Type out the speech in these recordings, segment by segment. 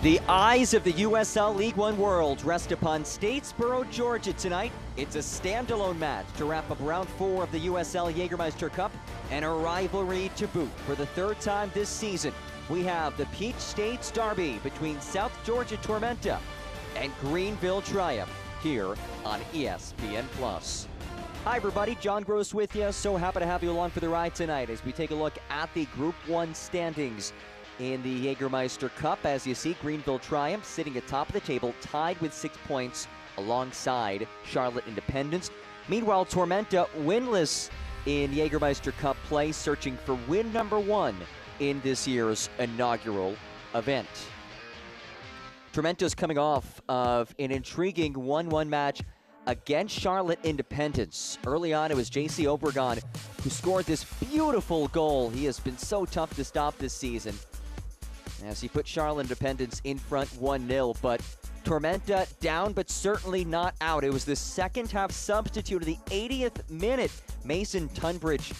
The eyes of the USL League One world rest upon Statesboro, Georgia tonight. It's a standalone match to wrap up round 4 of the USL Jägermeister Cup and a rivalry to boot. For the third time this season, we have the Peach States Derby between South Georgia Tormenta and Greenville Triumph here on ESPN+. Hi everybody, John Gross with you. So happy to have you along for the ride tonight as we take a look at the Group 1 standings in the Jägermeister Cup. As you see, Greenville Triumph sitting atop of the table, tied with 6 points alongside Charlotte Independence. Meanwhile, Tormenta winless in Jägermeister Cup play, searching for win number 1 in this year's inaugural event. Tormenta's coming off of an intriguing 1-1 match against Charlotte Independence. Early on, it was J.C. Obregon who scored this beautiful goal. He has been so tough to stop this season, as he put Charlotte Independence in front 1-0, but Tormenta down but certainly not out. It was the second half substitute of the 80th minute. Mason Tunbridge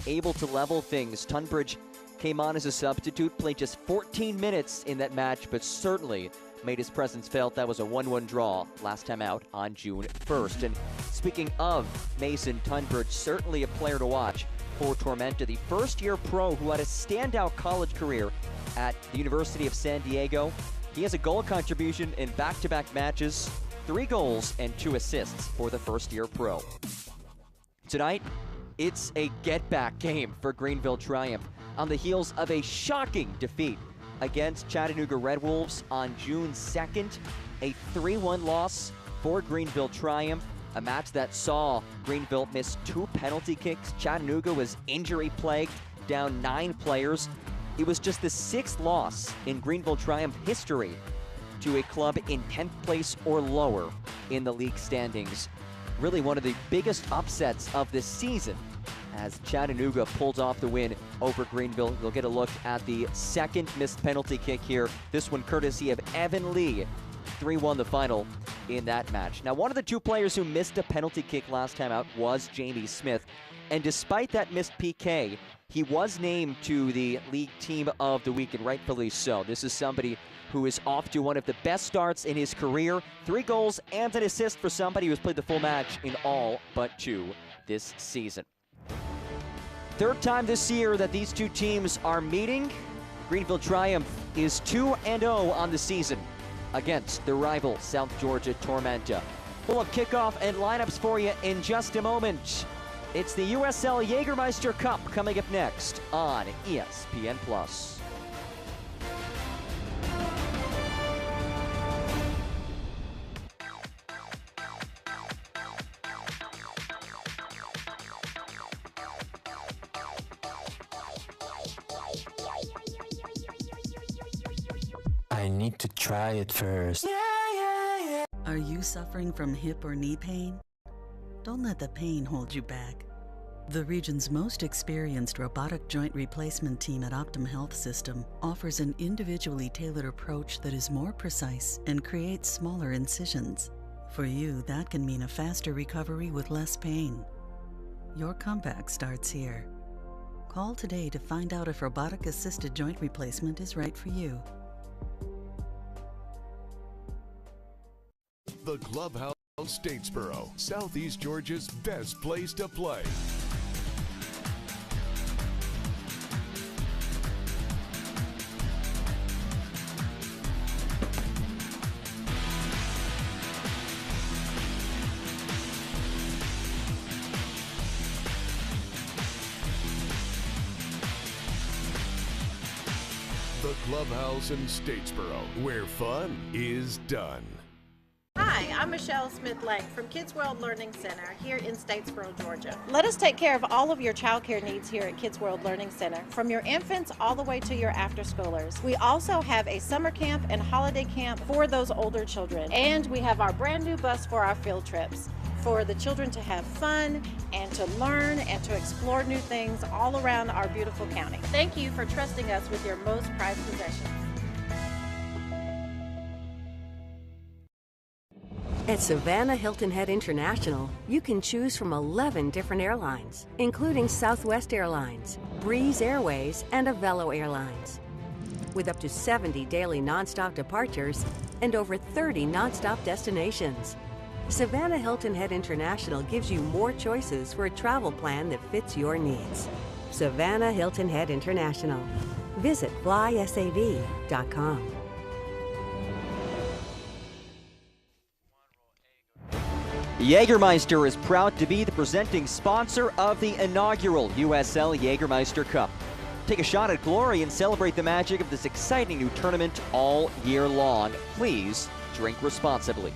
able to level things. Tunbridge came on as a substitute, played just 14 minutes in that match, but certainly made his presence felt. That was a 1-1 draw last time out on June 1st. And speaking of Mason Tunbridge, certainly a player to watch for Tormenta, the first-year pro who had a standout college career at the University of San Diego. He has a goal contribution in back-to-back matches, 3 goals and 2 assists for the first-year pro. Tonight, it's a get-back game for Greenville Triumph on the heels of a shocking defeat against Chattanooga Red Wolves on June 2nd, a 3-1 loss for Greenville Triumph, a match that saw Greenville miss 2 penalty kicks. Chattanooga was injury-plagued, down 9 players. It was just the 6th loss in Greenville Triumph history to a club in 10th place or lower in the league standings. Really one of the biggest upsets of this season as Chattanooga pulls off the win over Greenville. You'll get a look at the second missed penalty kick here. This one courtesy of Evan Lee. 3-1 the final in that match. Now, one of the 2 players who missed a penalty kick last time out was Jamie Smith. And despite that missed PK, he was named to the league team of the week, and rightfully so. This is somebody who is off to one of the best starts in his career. 3 goals and an assist for somebody who has played the full match in all but 2 this season. Third time this year that these 2 teams are meeting. Greenville Triumph is 2-0 on the season against the rival South Georgia Tormenta. We'll have kickoff and lineups for you in just a moment. It's the USL Jägermeister Cup coming up next on ESPN+. I need to try it first. Are you suffering from hip or knee pain? Don't let the pain hold you back. The region's most experienced robotic joint replacement team at Optum Health System offers an individually tailored approach that is more precise and creates smaller incisions. For you, that can mean a faster recovery with less pain. Your comeback starts here. Call today to find out if robotic-assisted joint replacement is right for you. The Clubhouse Statesboro, Southeast Georgia's best place to play. The Clubhouse in Statesboro, where fun is done. Hi, I'm Michelle Smith-Lake from Kids World Learning Center here in Statesboro, Georgia. Let us take care of all of your child care needs here at Kids World Learning Center, from your infants all the way to your after-schoolers. We also have a summer camp and holiday camp for those older children. And we have our brand new bus for our field trips, for the children to have fun and to learn and to explore new things all around our beautiful county. Thank you for trusting us with your most prized possessions. At Savannah Hilton Head International, you can choose from 11 different airlines, including Southwest Airlines, Breeze Airways, and Avelo Airlines. with up to 70 daily nonstop departures and over 30 nonstop destinations. Savannah Hilton Head International gives you more choices for a travel plan that fits your needs. Savannah Hilton Head International. Visit flysav.com. Jägermeister is proud to be the presenting sponsor of the inaugural USL Jägermeister Cup. Take a shot at glory and celebrate the magic of this exciting new tournament all year long. Please drink responsibly.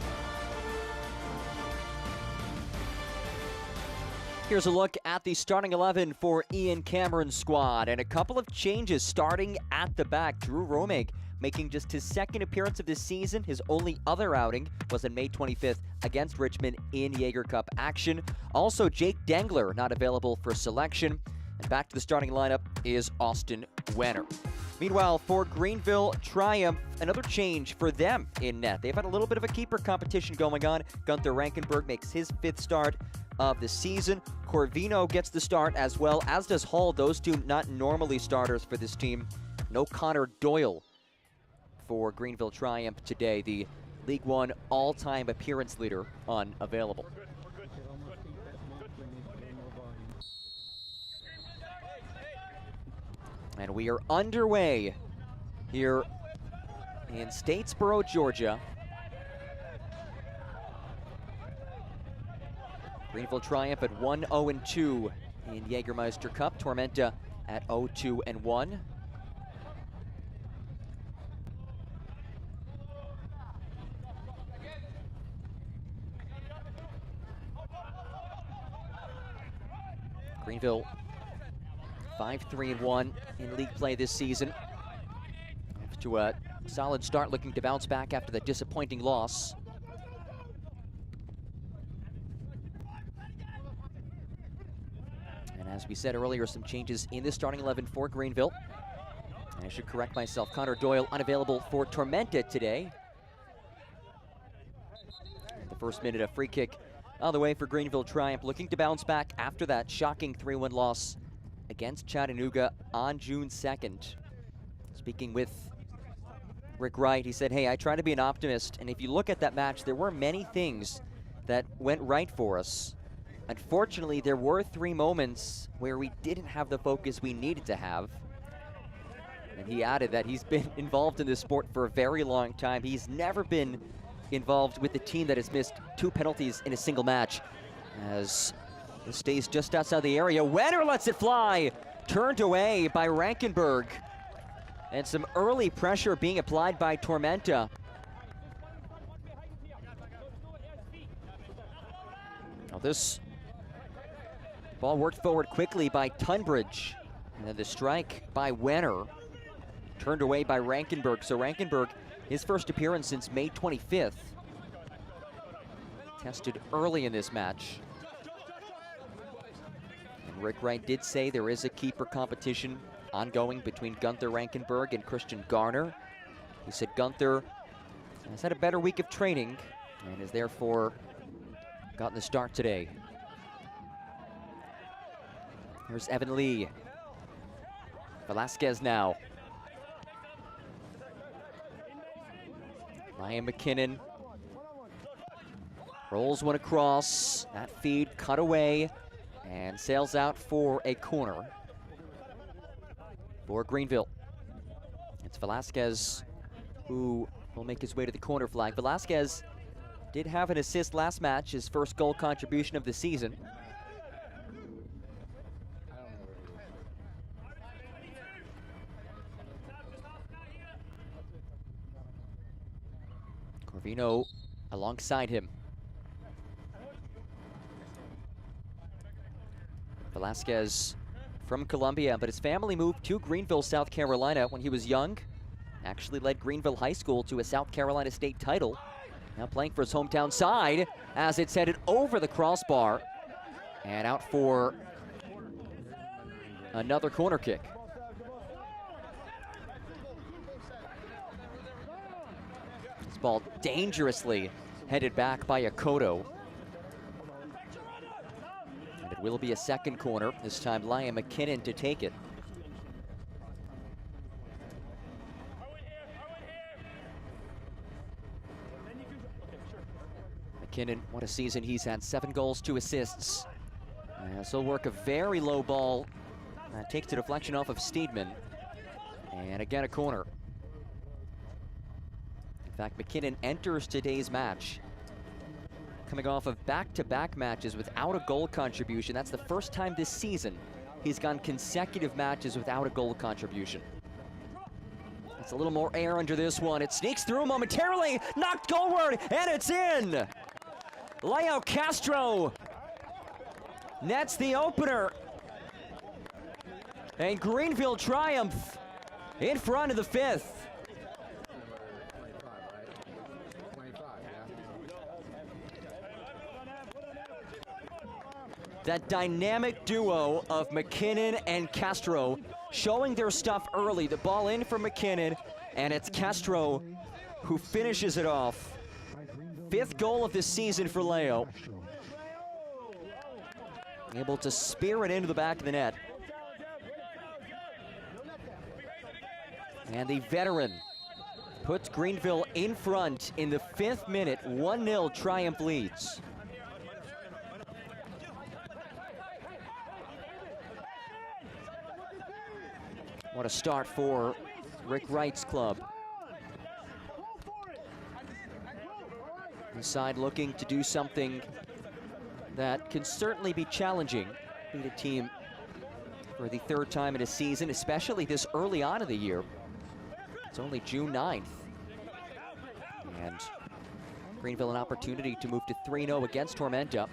Here's a look at the starting 11 for Ian Cameron's squad, and a couple of changes starting at the back. Drew Romig making just his second appearance of this season. His only other outing was on May 25th against Richmond in Jaeger Cup action. Also, Jake Dengler not available for selection. And back to the starting lineup is Austin Wenner. Meanwhile, for Greenville Triumph, another change for them in net. They've had a little bit of a keeper competition going on. Gunther Rankenberg makes his 5th start of the season. Corvino gets the start, as well as does Hall. Those two not normally starters for this team. No Connor Doyle for Greenville Triumph today. The League One all-time appearance leader unavailable. And we are underway here in Statesboro, Georgia. Greenville Triumph at 1-0-2 in Jägermeister Cup. Tormenta at 0-2-1. Greenville 5-3-1 in league play this season. Off to a solid start, looking to bounce back after the disappointing loss. And as we said earlier, some changes in the starting 11 for Greenville. And I should correct myself, Connor Doyle unavailable for Tormenta today. The first minute, a free kick on the way for Greenville Triumph, looking to bounce back after that shocking 3-1 loss against Chattanooga on June 2nd. Speaking with Rick Wright, he said, hey, I try to be an optimist, and if you look at that match, there were many things that went right for us. Unfortunately, there were 3 moments where we didn't have the focus we needed to have. And he added that he's been involved in this sport for a very long time. He's never been involved with the team that has missed 2 penalties in a single match. As this stays just outside the area, Wenner lets it fly, turned away by Rankenberg. And some early pressure being applied by Tormenta. Now this ball worked forward quickly by Tunbridge. And then the strike by Wenner, turned away by Rankenberg. So Rankenberg, his first appearance since May 25th. Tested early in this match. And Rick Wright did say there is a keeper competition ongoing between Gunther Rankenberg and Christian Garner. He said Gunther has had a better week of training and has therefore gotten the start today. Here's Evan Lee. Velasquez now. Ryan McKinnon rolls one across. That feed cut away and sails out for a corner for Greenville. It's Velasquez who will make his way to the corner flag. Velasquez did have an assist last match, his first goal contribution of the season. Corvino alongside him. Velasquez from Columbia, but his family moved to Greenville, South Carolina when he was young. Actually led Greenville High School to a South Carolina State title. Now playing for his hometown side as it's headed over the crossbar and out for another corner kick. This ball dangerously headed back by Akoto. And it will be a second corner, this time Ryan McKinnon to take it. McKinnon, what a season he's had. 7 goals, 2 assists. So he'll work a very low ball. Takes the deflection off of Steedman. And again, a corner. In fact, McKinnon enters today's match coming off of back-to-back matches without a goal contribution. That's the first time this season he's gone consecutive matches without a goal contribution. That's a little more air under this one. It sneaks through momentarily, knocked goalward, and it's in! Leo Castro nets the opener. And Greenville triumph in front of the 5th. That dynamic duo of McKinnon and Castro showing their stuff early. The ball in for McKinnon, and it's Castro who finishes it off. 5th goal of this season for Leo. Able to spear it into the back of the net. And the veteran puts Greenville in front in the 5th minute. 1-0 triumph leads. What a start for Rick Wright's club. Inside looking to do something that can certainly be challenging. Beat a team for the 3rd time in a season, especially this early on in the year. It's only June 9th. And Greenville an opportunity to move to 3-0 against Tormenta.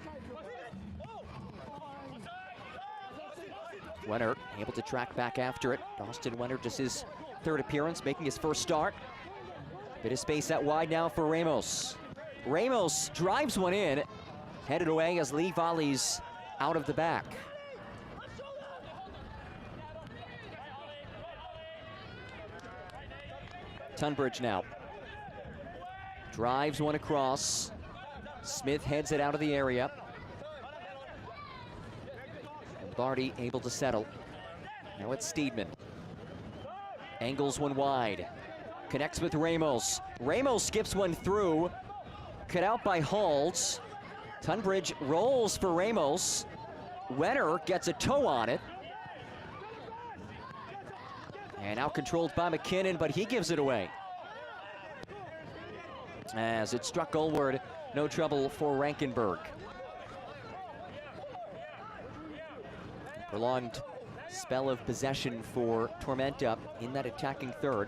Wenner able to track back after it. Austin Wenner, just his 3rd appearance, making his 1st start. Bit of space out wide now for Ramos. Ramos drives one in, headed away as Lee volleys out of the back. Tunbridge now. Drives one across. Smith heads it out of the area. Barty able to settle. Now it's Steedman. Angles one wide. Connects with Ramos. Ramos skips one through. Cut out by Halls. Tunbridge rolls for Ramos. Wenner gets a toe on it. And now controlled by McKinnon, but he gives it away. As it struck goalward, no trouble for Rankenberg. Prolonged spell of possession for Tormenta in that attacking 3rd.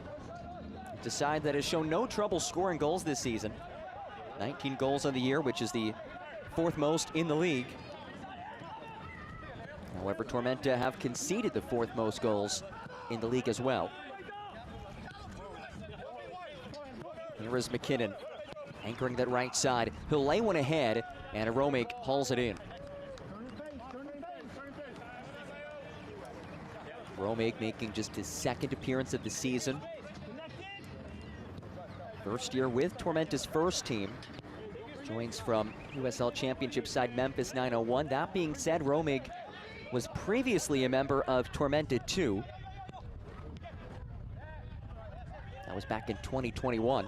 It's a side that has shown no trouble scoring goals this season. 19 goals on the year, which is the 4th most in the league. However, Tormenta have conceded the 4th most goals in the league as well. Here is McKinnon, anchoring that right side. He'll lay one ahead, and Aromig hauls it in. Aromig making just his 2nd appearance of the season. 1st year with Tormenta's 1st team. Joins from USL Championship side Memphis 901. That being said, Aromig was previously a member of Tormenta 2. That was back in 2021.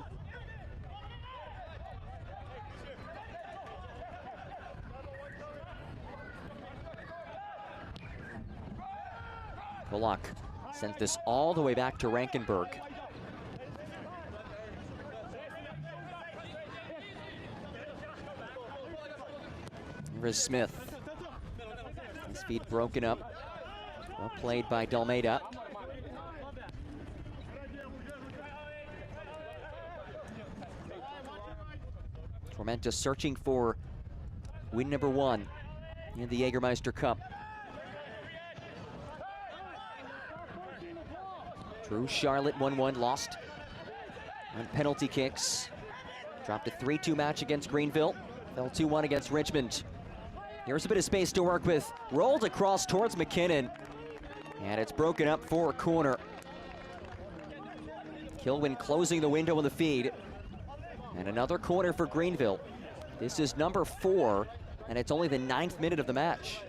Pollock sends this all the way back to Rankenberg. Here is Smith. His feet broken up. Well played by Dalmeida. Tormenta searching for win number 1 in the Jägermeister Cup. Drew Charlotte 1-1, lost on penalty kicks. Dropped a 3-2 match against Greenville. Fell 2-1 against Richmond. Here's a bit of space to work with. Rolled across towards McKinnon. And it's broken up for a corner. Kilwin closing the window on the feed. And another corner for Greenville. This is number 4, and it's only the 9th minute of the match.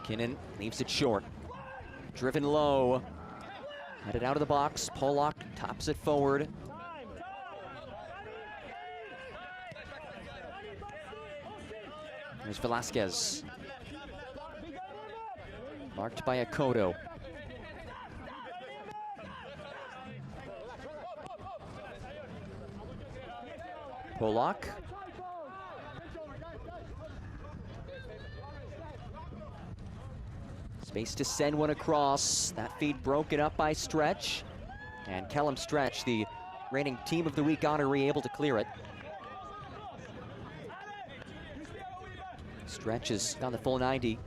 McKinnon leaves it short. Driven low. Headed out of the box. Pollock tops it forward. Here's Velasquez. Marked by Akoto. Pollock. Space to send one across. That feed broken up by Stretch. And Kellum Stretch, the reigning Team of the Week honoree, able to clear it. Stretch has gone the full 90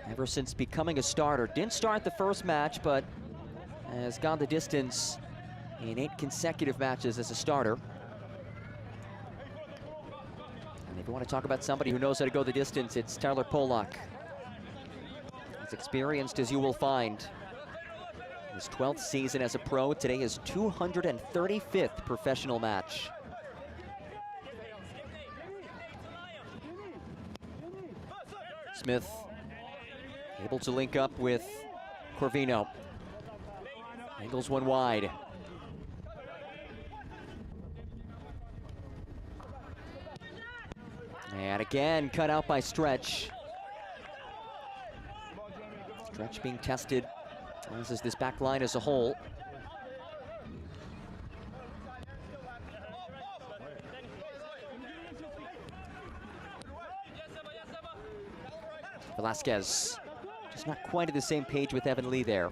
ever since becoming a starter. Didn't start the first match, but has gone the distance in 8 consecutive matches as a starter. And if you want to talk about somebody who knows how to go the distance, it's Tyler Pollock. As experienced as you will find. His 12th season as a pro, today his 235th professional match. Smith able to link up with Corvino. Angles one wide. And again, cut out by Stretch. Stretch being tested, as is this back line as a whole. Velasquez, just not quite at the same page with Evan Lee there.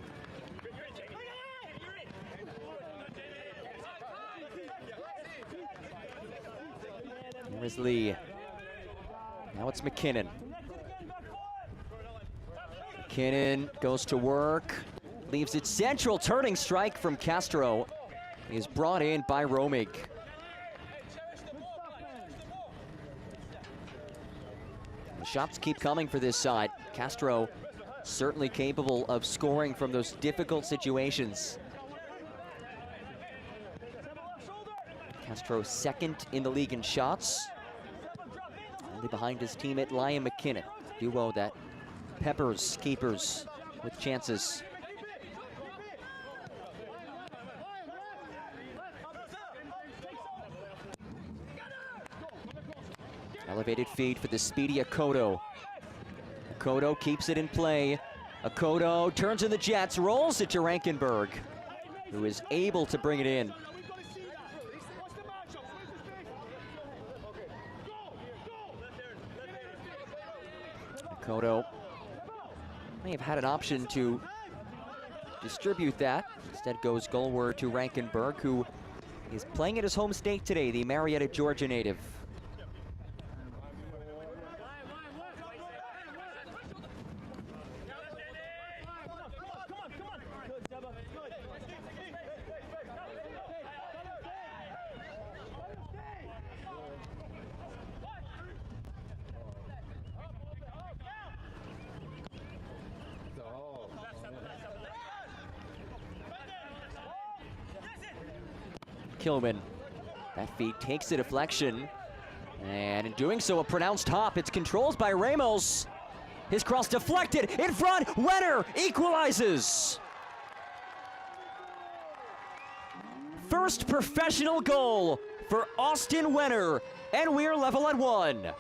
Here is Lee. Now it's McKinnon. McKinnon goes to work, leaves it central, turning strike from Castro is brought in by Romig. The shots keep coming for this side. Castro certainly capable of scoring from those difficult situations. Castro second in the league in shots, only behind his teammate Liam McKinnon. Duo that peppers keepers with chances. Elevated feed for the speedy Akoto. Akoto keeps it in play. Akoto turns in the jets, rolls it to Rankenberg, who is able to bring it in. Akoto may have had an option to distribute that. Instead goes goalward to Rankenberg, who is playing at his home state today, the Marietta, Georgia native. Kilman, that feed takes a deflection, and in doing so, a pronounced hop. It's controlled by Ramos. His cross deflected, in front, Wenner equalizes. First professional goal for Austin Wenner, and we're level at 1.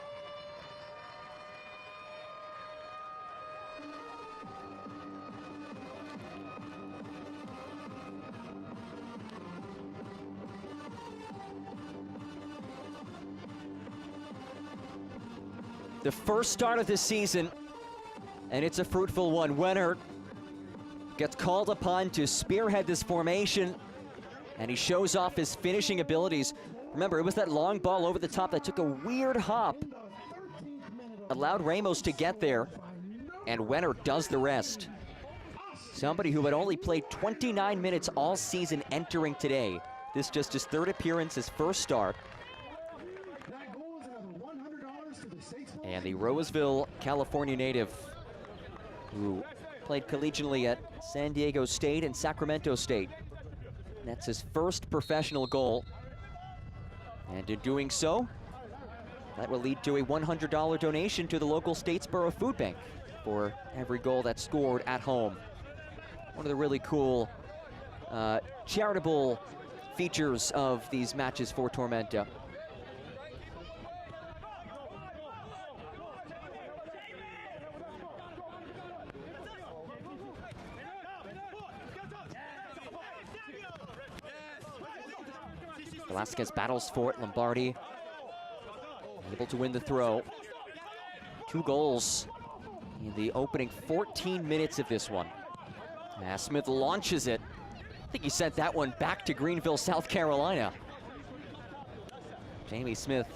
The first start of this season, and it's a fruitful one. Wenner gets called upon to spearhead this formation, and he shows off his finishing abilities. Remember, it was that long ball over the top that took a weird hop, allowed Ramos to get there, and Wenner does the rest. Somebody who had only played 29 minutes all season entering today. This just his third appearance, his first start. And the Roseville, California native, who played collegiately at San Diego State and Sacramento State. That's his first professional goal. And in doing so, that will lead to a $100 donation to the local Statesboro Food Bank. for every goal that's scored at home. One of the really cool charitable features of these matches for Tormenta. Velasquez battles for it. Lombardi able to win the throw. 2 goals in the opening 14 minutes of this one. Smith launches it. I think he sent that one back to Greenville, South Carolina. Jamie Smith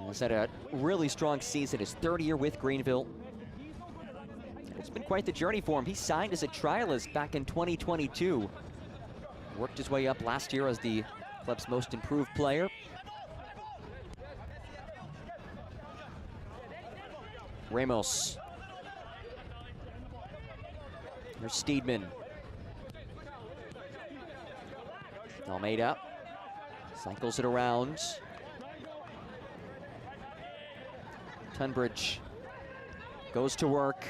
has had a really strong season, his 3rd year with Greenville. It's been quite the journey for him. He signed as a trialist back in 2022. Worked his way up last year as the club's most improved player. Ramos. Here's Steedman. Almeida cycles it around. Tunbridge goes to work.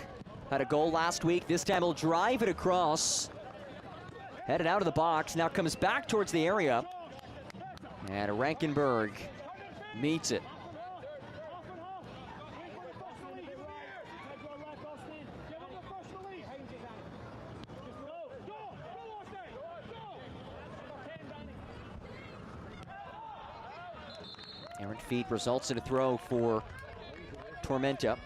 Had a goal last week. This time he'll drive it across. Headed out of the box. Now comes back towards the area. And Rankenberg meets it. Errant feet results in a throw for Tormenta.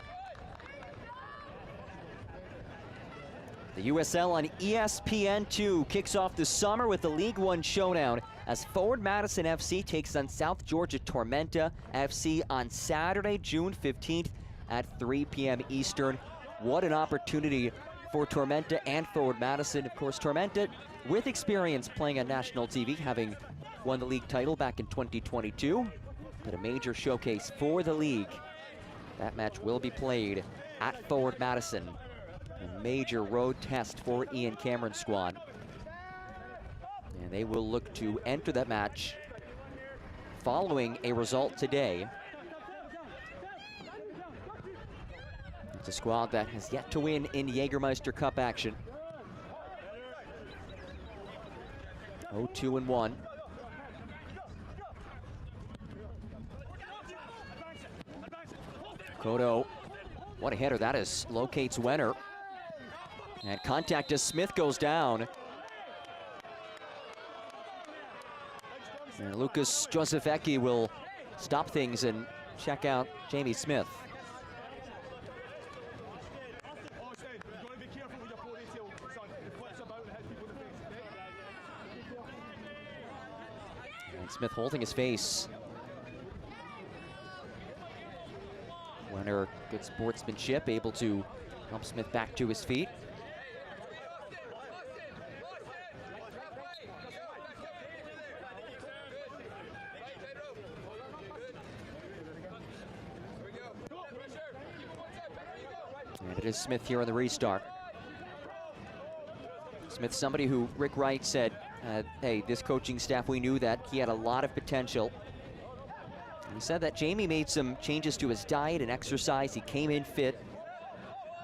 The USL on ESPN2 kicks off the summer with the League One showdown as Forward Madison FC takes on South Georgia Tormenta FC on Saturday, June 15th at 3 p.m. Eastern. What an opportunity for Tormenta and Forward Madison. Of course, Tormenta with experience playing on national TV, having won the league title back in 2022. But a major showcase for the league. That match will be played at Forward Madison. A major road test for Ian Cameron's squad. And they will look to enter that match following a result today. It's a squad that has yet to win in Jägermeister Cup action. 0-2-1. Cotto, what a header that is, locates Wenner. And contact as Smith goes down. And Lucas Josefecki will stop things and check out Jamie Smith. And Smith holding his face. Wenner, good sportsmanship, able to help Smith back to his feet. And it is Smith here on the restart. Smith, somebody who Rick Wright said, hey, this coaching staff, we knew that he had a lot of potential. He said that Jamie made some changes to his diet and exercise. He came in fit.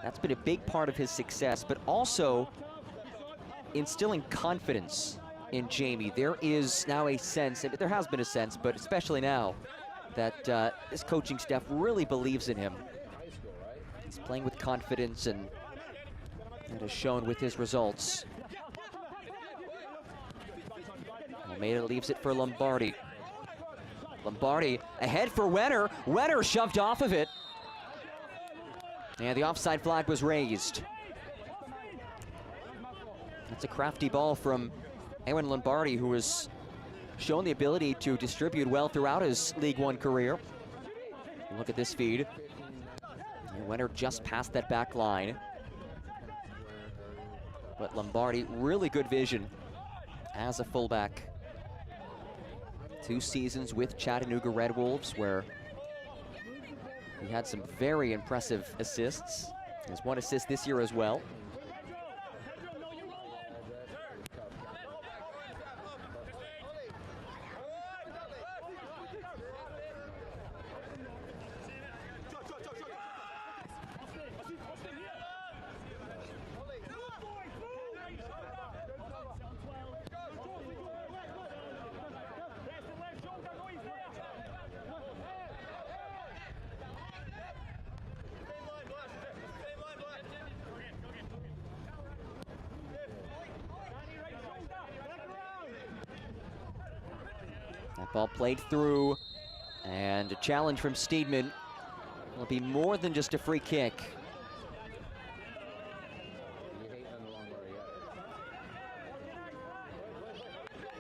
That's been a big part of his success, but also instilling confidence in Jamie. There is now a sense, and there has been a sense, but especially now, that this coaching staff really believes in him. He's playing with confidence, and it has shown with his results. Almeida leaves it for Lombardi. Lombardi ahead for Wenner. Wenner shoved off of it. And the offside flag was raised. That's a crafty ball from Aaron Lombardi, who has shown the ability to distribute well throughout his League One career. Look at this feed. And Wenner just past that back line. But Lombardi, really good vision as a fullback. 2 seasons with Chattanooga Red Wolves, where he had some very impressive assists. He has 1 assist this year as well. Ball played through, and a challenge from Steedman. Will be more than just a free kick.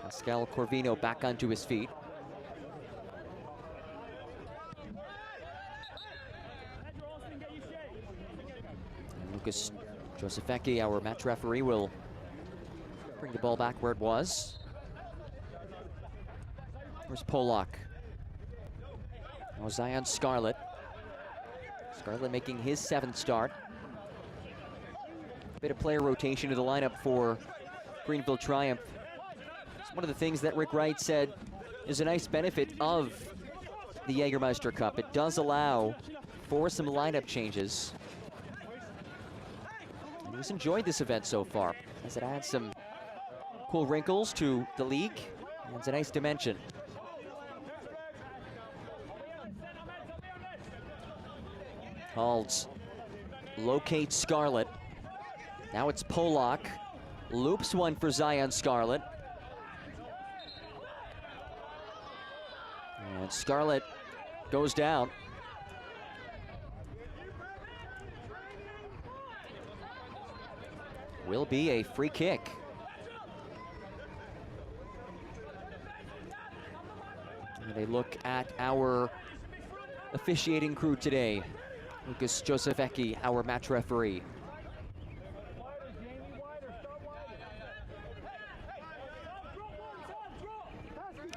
Pascal Corvino back onto his feet. And Lucas Josefecki, our match referee, will bring the ball back where it was. Where's Polak? Now Zion Scarlett. Scarlett making his 7th start. A bit of player rotation to the lineup for Greenville Triumph. It's one of the things that Rick Wright said is a nice benefit of the Jägermeister Cup. It does allow for some lineup changes. And he's enjoyed this event so far, as it adds some cool wrinkles to the league. And it's a nice dimension. Halds locates Scarlett. Now it's Polak. Loops one for Zion Scarlett. And Scarlett goes down. Will be a free kick. And a look at our officiating crew today. Lucas Josefecki, our match referee.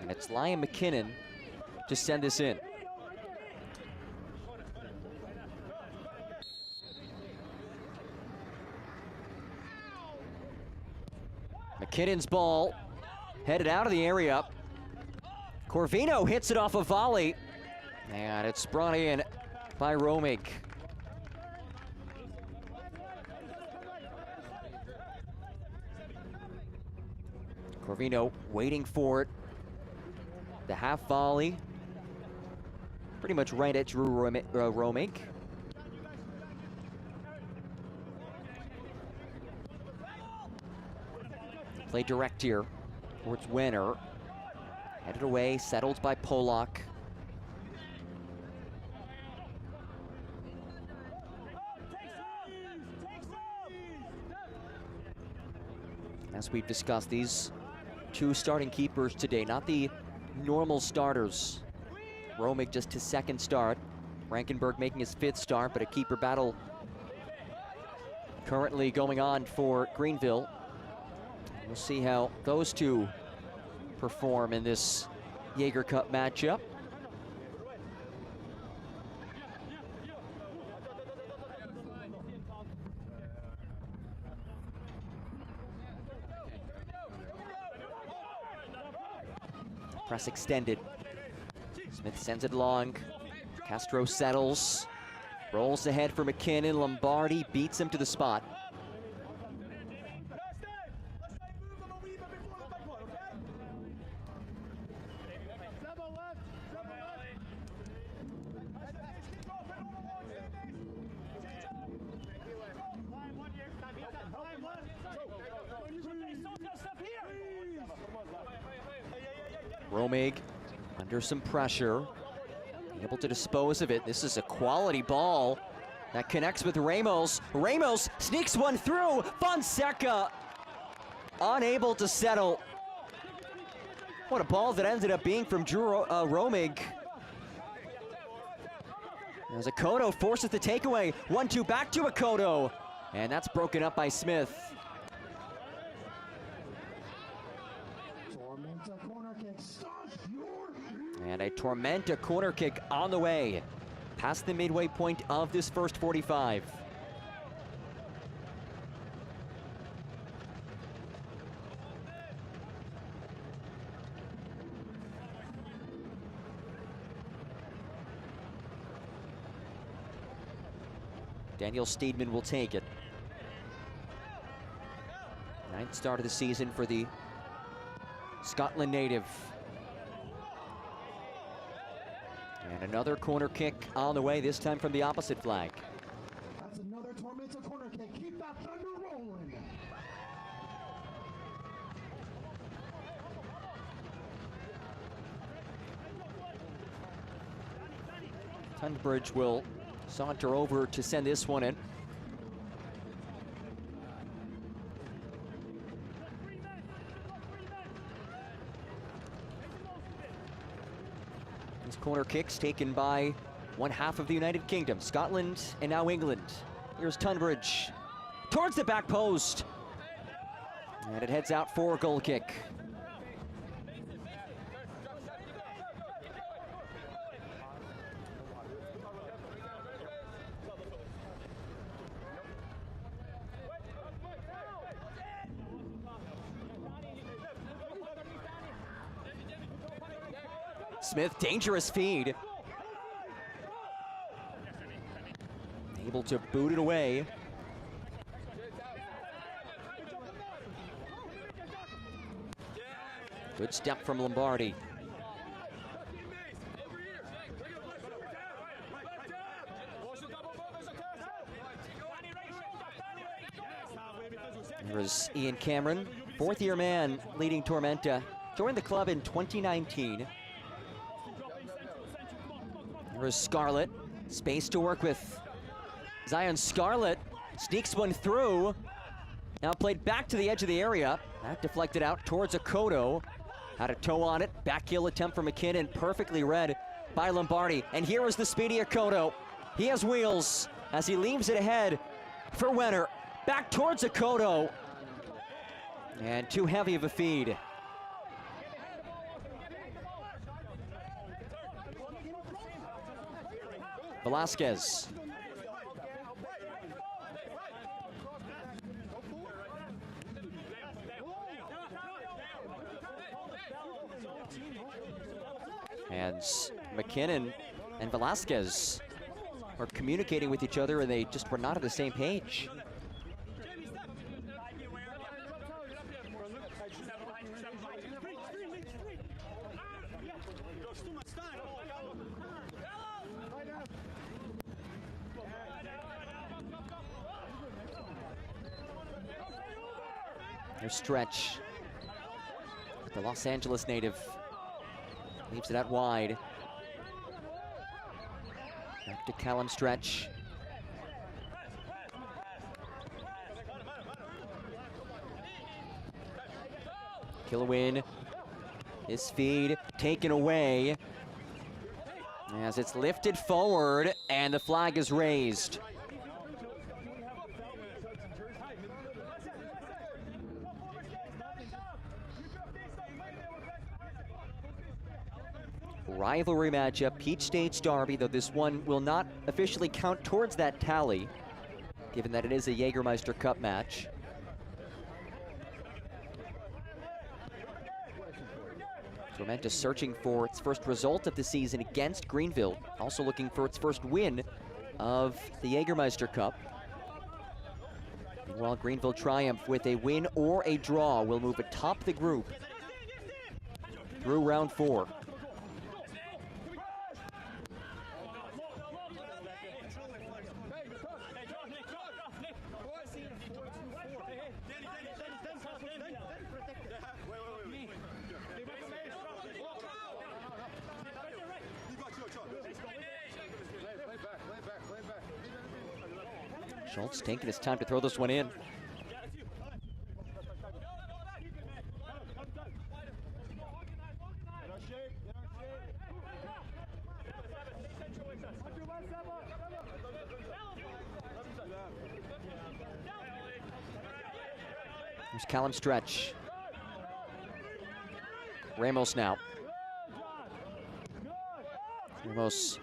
And it's Liam McKinnon to send this in. McKinnon's ball headed out of the area. Corvino hits it off a volley. And it's brought in by Romig. Corvino waiting for it. The half volley. Pretty much right at Drew Romig. Play direct here towards Wenner. Headed away, settled by Polak. As we've discussed, these 2 starting keepers today, not the normal starters. Romig just his 2nd start. Rankenberg making his 5th start, but a keeper battle currently going on for Greenville. We'll see how those 2 perform in this Jaeger Cup matchup. Press extended. Smith sends it long. Castro settles. Rolls ahead for McKinnon. Lombardi beats him to the spot. Romig under some pressure, able to dispose of it. This is a quality ball that connects with Ramos. Ramos sneaks one through. Fonseca unable to settle. What a ball that ended up being from Drew Romig. As Akoto forces the takeaway. 1-2 back to Akoto. And that's broken up by Smith. And a Tormenta corner kick on the way, past the midway point of this first 45. Daniel Steedman will take it. 9th start of the season for the Scotland native. And another corner kick on the way, this time from the opposite flag. That's another Tormenta corner kick. Keep that thunder rolling. Tunbridge will saunter over to send this one in. These corner kicks taken by one half of the United Kingdom, Scotland and now England. Here's Tunbridge towards the back post. And it heads out for a goal kick. Smith, dangerous feed. Able to boot it away. Good step from Lombardi. There's Ian Cameron, fourth-year man leading Tormenta. Joined the club in 2019. There's Scarlett, space to work with. Zion Scarlett sneaks one through. Now played back to the edge of the area. That deflected out towards Akoto. Had a toe on it. Back heel attempt for McKinnon. Perfectly read by Lombardi. And here is the speedy Akoto. He has wheels as he leaves it ahead for Wenner. Back towards Akoto. And too heavy of a feed. Velasquez. And McKinnon and Velasquez are communicating with each other, and they just were not on the same page. There's Stretch. The Los Angeles native leaves it out wide. Back to Callum Stretch. Kilwin. His feed taken away as it's lifted forward and the flag is raised. Rivalry matchup, Peach State's derby, though this one will not officially count towards that tally, given that it is a Jägermeister Cup match. Tormenta searching for its first result of the season against Greenville, also looking for its first win of the Jägermeister Cup. Meanwhile, Greenville triumph with a win or a draw will move atop the group through round 4. Schultz taking his time to throw this one in. Here's Callum Stretch. Ramos now. Ramos,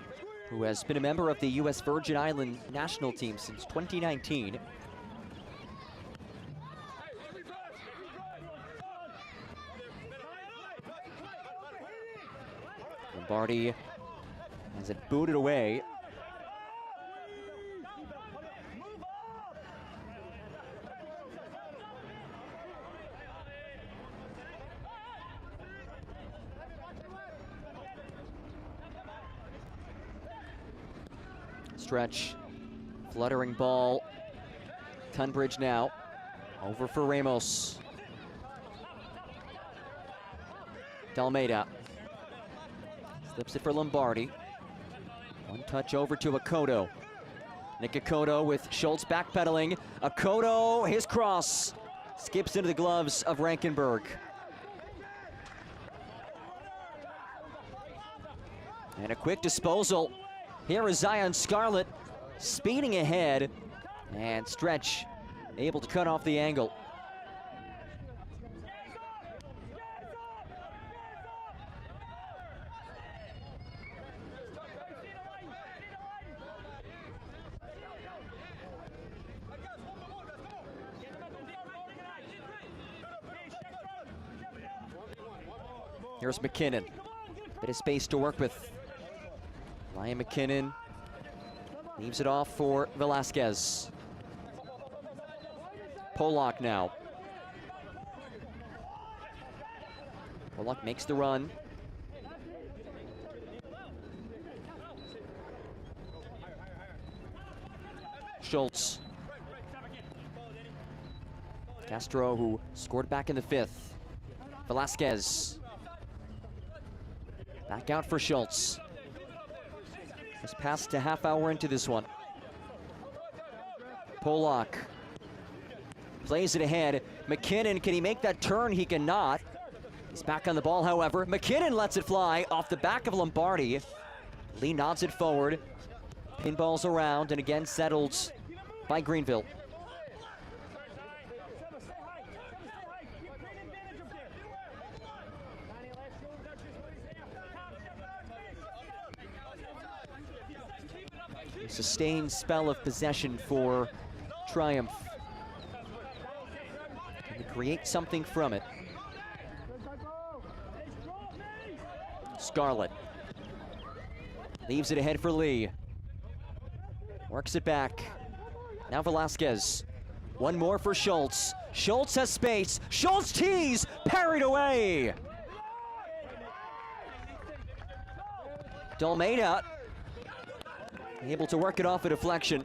who has been a member of the U.S. Virgin Island national team since 2019. Lombardi has it booted away. Stretch, fluttering ball. Tunbridge now, over for Ramos. Dalmeida, slips it for Lombardi. One touch over to Akoto. Nick Akoto with Schultz backpedaling. Akoto, his cross, skips into the gloves of Rankenberg. And a quick disposal. Here is Zion Scarlett speeding ahead, and Stretch able to cut off the angle. Here's McKinnon. Bit of space to work with. Ryan McKinnon leaves it off for Velasquez. Pollock now. Pollock makes the run. Schultz. Castro, who scored back in the 5th. Velasquez. Back out for Schultz. Just past a half hour into this one. Pollock plays it ahead. McKinnon, can he make that turn? He cannot. He's back on the ball, however. McKinnon lets it fly off the back of Lombardi. Lee nods it forward. Pinballs around, and again settled by Greenville. A sustained spell of possession for Triumph. Can they create something from it? Scarlett leaves it ahead for Lee. Works it back. Now Velasquez. One more for Schultz. Schultz has space. Schultz tees, parried away. Tormenta able to work it off a deflection.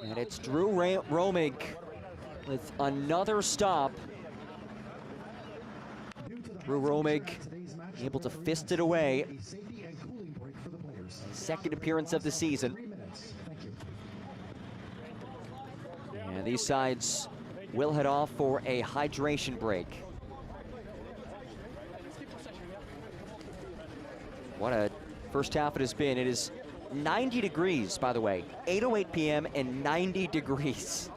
And it's Drew Romig with another stop. Drew Romig able to fist it away. Second appearance of the season. And these sides will head off for a hydration break. What a first half it has been. It is 90 degrees, by the way, 8:08 p.m. and 90 degrees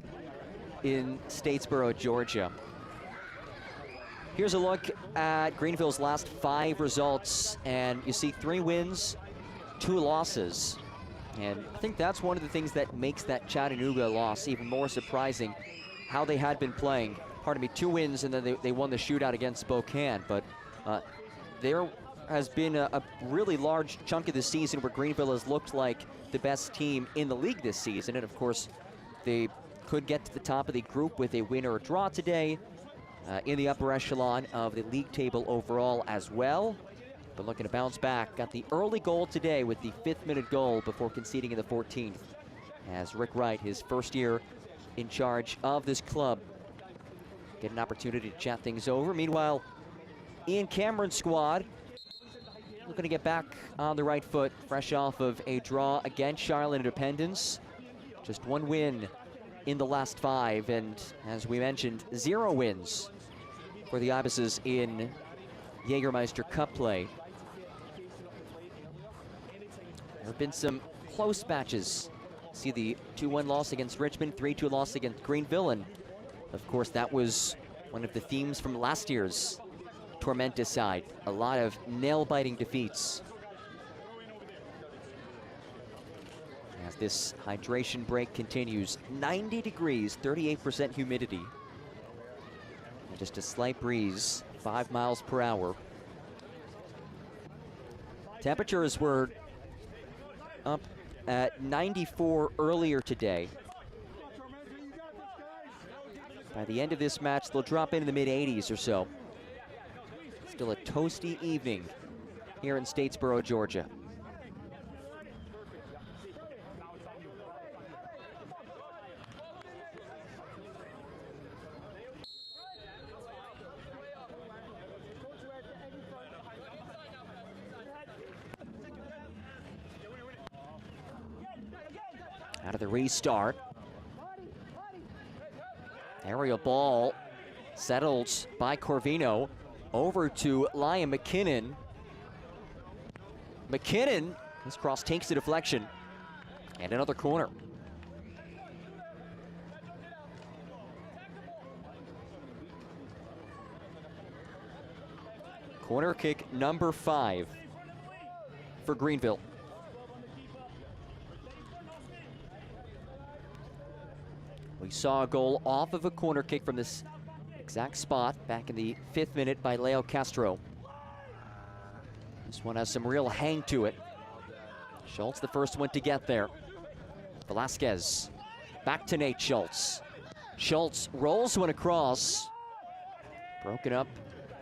in Statesboro, Georgia. Here's a look at Greenville's last 5 results, and you see 3 wins, 2 losses. And I think that's one of the things that makes that Chattanooga loss even more surprising, how they had been playing. Pardon me, 2 wins, and then they won the shootout against Spokane. But there has been a really large chunk of the season where Greenville has looked like the best team in the league this season. And of course, they could get to the top of the group with a win or a draw today, in the upper echelon of the league table overall as well. But looking to bounce back. Got the early goal today with the 5th-minute goal before conceding in the 14th. As Rick Wright, his first year in charge of this club, get an opportunity to chat things over. Meanwhile, Ian Cameron's squad looking to get back on the right foot, fresh off of a draw against Charlotte Independence. Just 1 win in the last 5, and as we mentioned, 0 wins for the Ibises in Jägermeister Cup play. There have been some close matches. See the 2-1 loss against Richmond, 3-2 loss against Greenville, and of course that was one of the themes from last year's Tormenta side. A lot of nail-biting defeats. As this hydration break continues, 90 degrees, 38% humidity. And just a slight breeze, 5 miles per hour. Temperatures were up at 94 earlier today. By the end of this match, they'll drop into the mid-80s or so. Still a toasty evening here in Statesboro, Georgia. out of the restart. Aerial ball settled by Corvino over to Liam McKinnon. McKinnon, his cross takes the deflection, and another corner. Corner kick number 5 for Greenville. We saw a goal off of a corner kick from this exact spot back in the 5th minute by Leo Castro. This one has some real hang to it. Schultz, the first one to get there. Velasquez, back to Nate Schultz. Schultz rolls one across. Broken up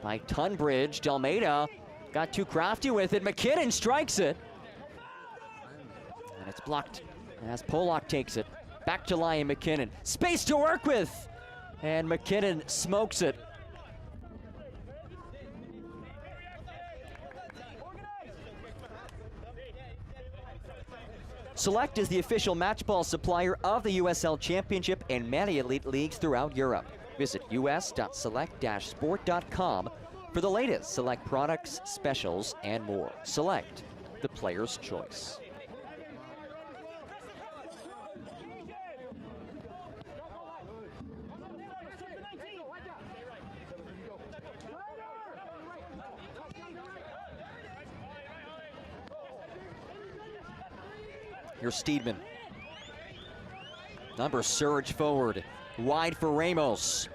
by Tunbridge. Delmeda got too crafty with it. McKinnon strikes it. And it's blocked as Polak takes it. Back to Liam McKinnon. Space to work with. And McKinnon smokes it. Select is the official match ball supplier of the USL Championship and many elite leagues throughout Europe. Visit us.select-sport.com for the latest Select products, specials, and more. Select, the player's choice. Here's Steedman. Number surge forward. Wide for Ramos.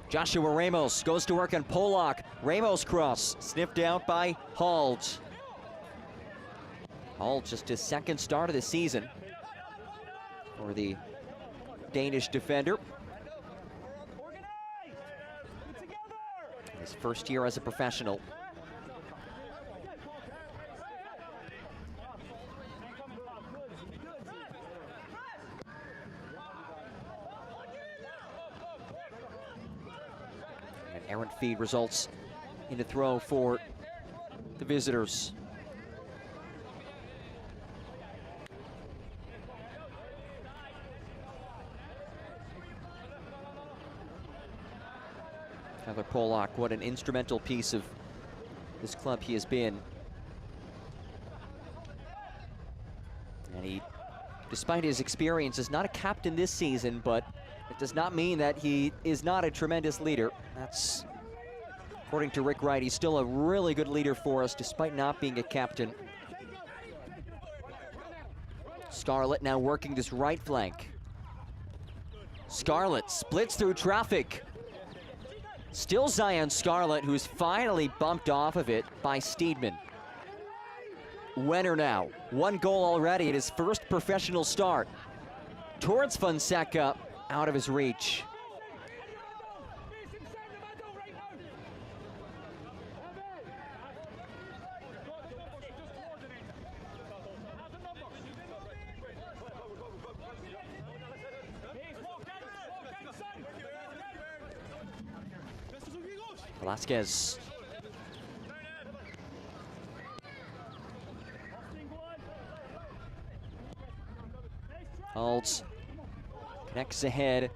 Joshua Ramos goes to work on Polak. Ramos cross. Sniffed out by Hald. Hald just his second start of the season for the Danish defender. His first year as a professional. Errant feed results in a throw for the visitors. Tyler Polak, what an instrumental piece of this club he has been. And he, despite his experience, is not a captain this season, but it does not mean that he is not a tremendous leader. That's, according to Rick Wright, he's still a really good leader for us despite not being a captain. Scarlett now working this right flank. Scarlett splits through traffic. Still Zion Scarlett, who's finally bumped off of it by Steedman. Wenner now, 1 goal already at his first professional start. Towards Fonseca, out of his reach. Velasquez. Holds. Connects ahead.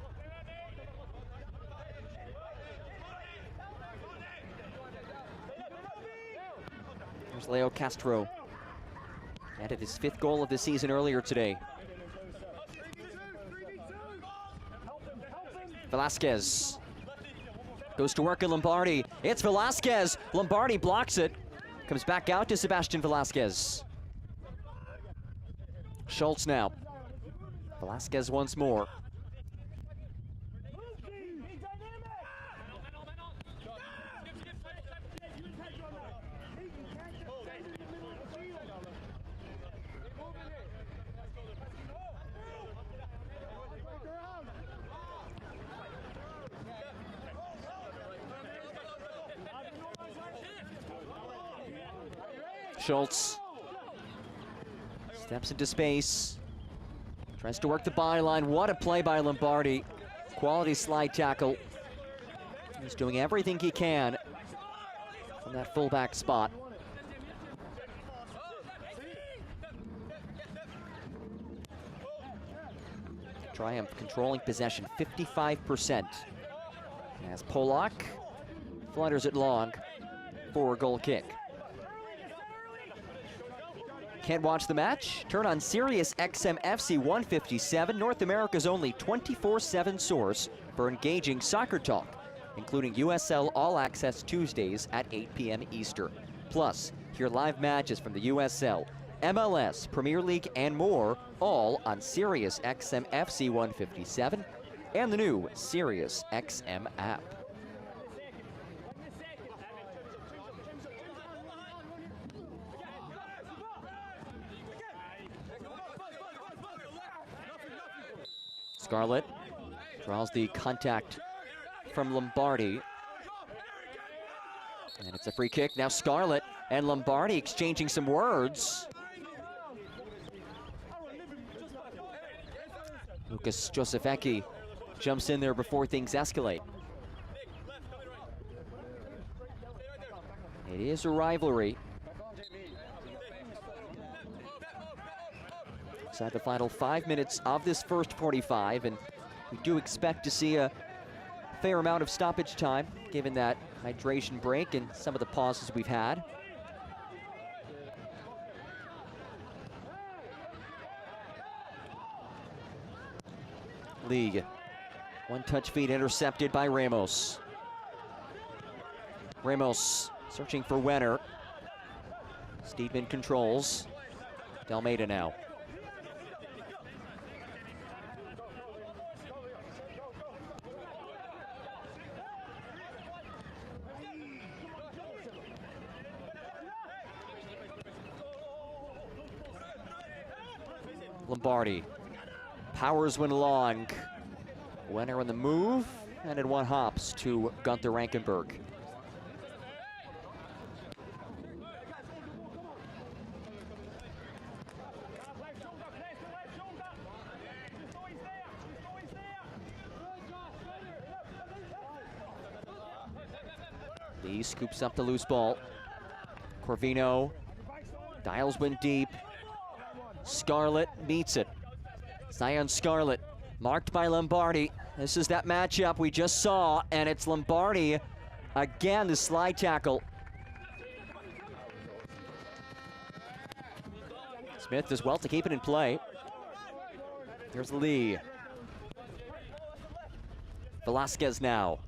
There's Leo Castro. Added his 5th goal of the season earlier today. Velasquez. Goes to work on Lombardi. It's Velasquez. Lombardi blocks it. Comes back out to Sebastian Velasquez. Schultz now. Velasquez once more. Schultz steps into space, tries to work the byline. What a play by Lombardi. Quality slide tackle. He's doing everything he can from that fullback spot. Triumph controlling possession 55%. As Polak flutters it long for a goal kick. Can't watch the match? Turn on Sirius XM FC 157, North America's only 24/7 source for engaging soccer talk, including USL All Access Tuesdays at 8 p.m. Eastern. Plus, hear live matches from the USL, MLS, Premier League, and more, all on Sirius XM FC 157 and the new Sirius XM app. Scarlett draws the contact from Lombardi. And it's a free kick. Now Scarlett and Lombardi exchanging some words. Lucas Josefecki jumps in there before things escalate. It is a rivalry. Inside the final 5 minutes of this first 45, and we do expect to see a fair amount of stoppage time, given that hydration break and some of the pauses we've had. League. One-touch feed intercepted by Ramos. Ramos searching for Wenner. Steedman controls. Dalmeida now. Lombardi powers one long. Wenner on the move, and in one hops to Gunther Rankenberg. Lee scoops up the loose ball. Corvino dials one deep. Scarlett meets it. Zion Scarlett, marked by Lombardi. This is that matchup we just saw, and it's Lombardi again, the slide tackle. Smith does well to keep it in play. There's Lee. Velasquez now.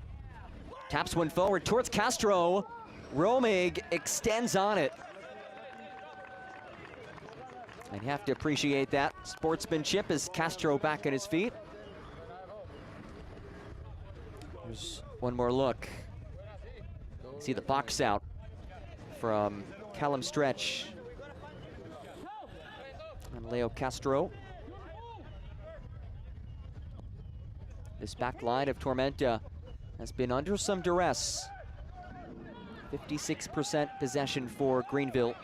Taps one forward towards Castro. Romig extends on it. And you have to appreciate that sportsmanship as Castro back on his feet. There's one more look. See the box out from Callum Stretch and Leo Castro. This back line of Tormenta has been under some duress. 56% possession for Greenville.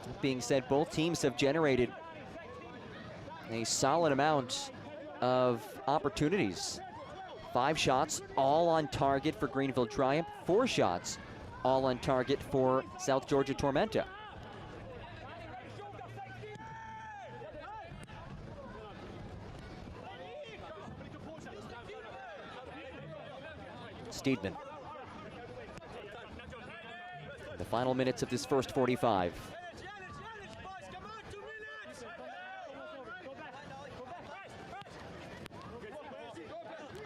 That being said, both teams have generated a solid amount of opportunities. 5 shots, all on target for Greenville Triumph. 4 shots, all on target for South Georgia Tormenta. Steedman. The final minutes of this first 45.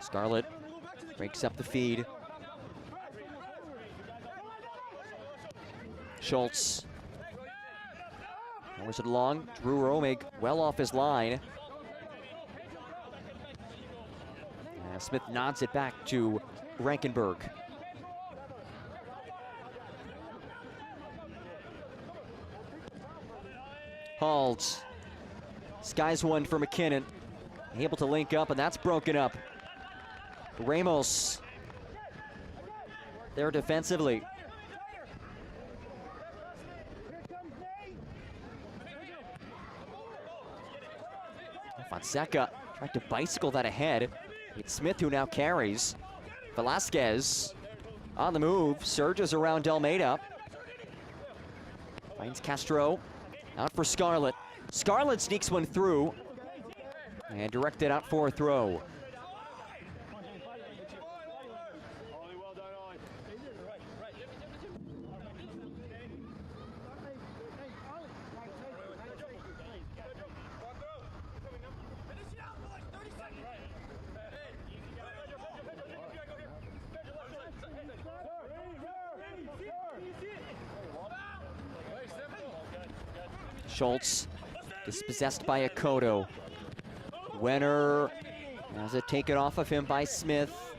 Scarlett breaks up the feed. Schultz. Powers it along. Drew Romig well off his line. Smith nods it back to Rankenberg. Halds. Skies one for McKinnon. Able to link up, and that's broken up. Ramos there defensively. Fonseca tried to bicycle that ahead. It's Smith who now carries. Velasquez on the move, surges around Dalmeida. Finds Castro, out for Scarlett. Scarlett sneaks one through and directed out for a throw. Schultz dispossessed by Akoto. Wenner has it taken off of him by Smith.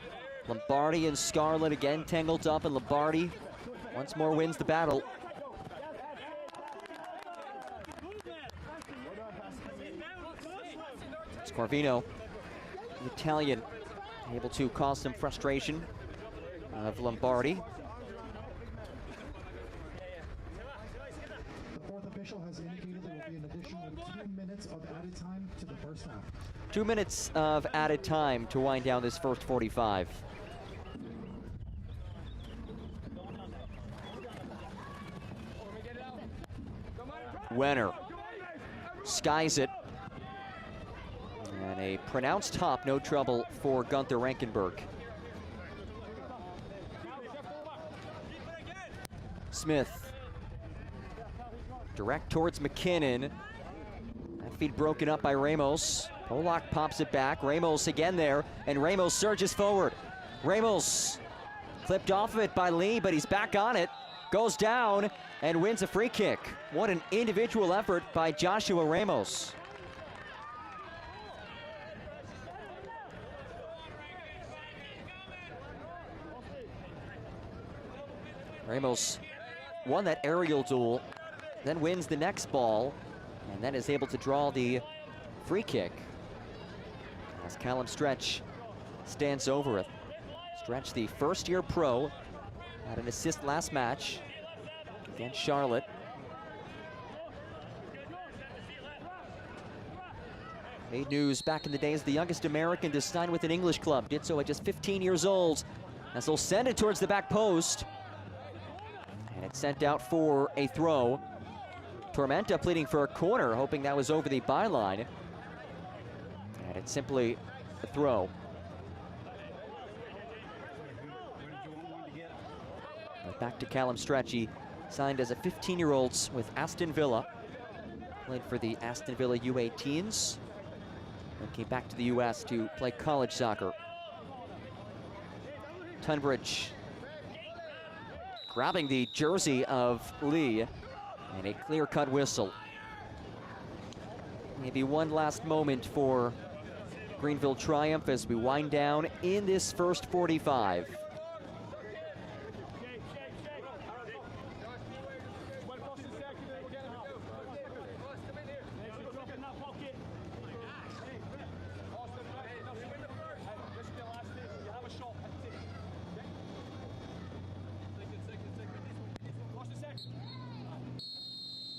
Lombardi and Scarlett again tangled up, and Lombardi once more wins the battle. Scorvino, the Italian, able to cause some frustration of Lombardi. Has indicated there will be an additional 2 minutes of added time to the first half. 2 minutes of added time to wind down this first 45. Wenner skies it. And a pronounced hop, no trouble for Gunther Rankenberg. Smith. Direct towards McKinnon. That feed broken up by Ramos. Polak pops it back. Ramos again there, and Ramos surges forward. Ramos clipped off of it by Lee, but he's back on it. Goes down and wins a free kick. What an individual effort by Joshua Ramos. Ramos won that aerial duel, then wins the next ball, and then is able to draw the free kick as Callum Stretch stands over it. Stretch, the first-year pro, had an assist last match against Charlotte. Made news back in the days, the youngest American to sign with an English club. Did so at just 15 years old, as they'll send it towards the back post. And it's sent out for a throw. Tormenta pleading for a corner, hoping that was over the byline. And it's simply a throw. But back to Callum Stretch. He signed as a 15-year-old with Aston Villa. Played for the Aston Villa U18s. And came back to the US to play college soccer. Tunbridge grabbing the jersey of Lee. And a clear-cut whistle. Maybe one last moment for Greenville triumph as we wind down in this first 45.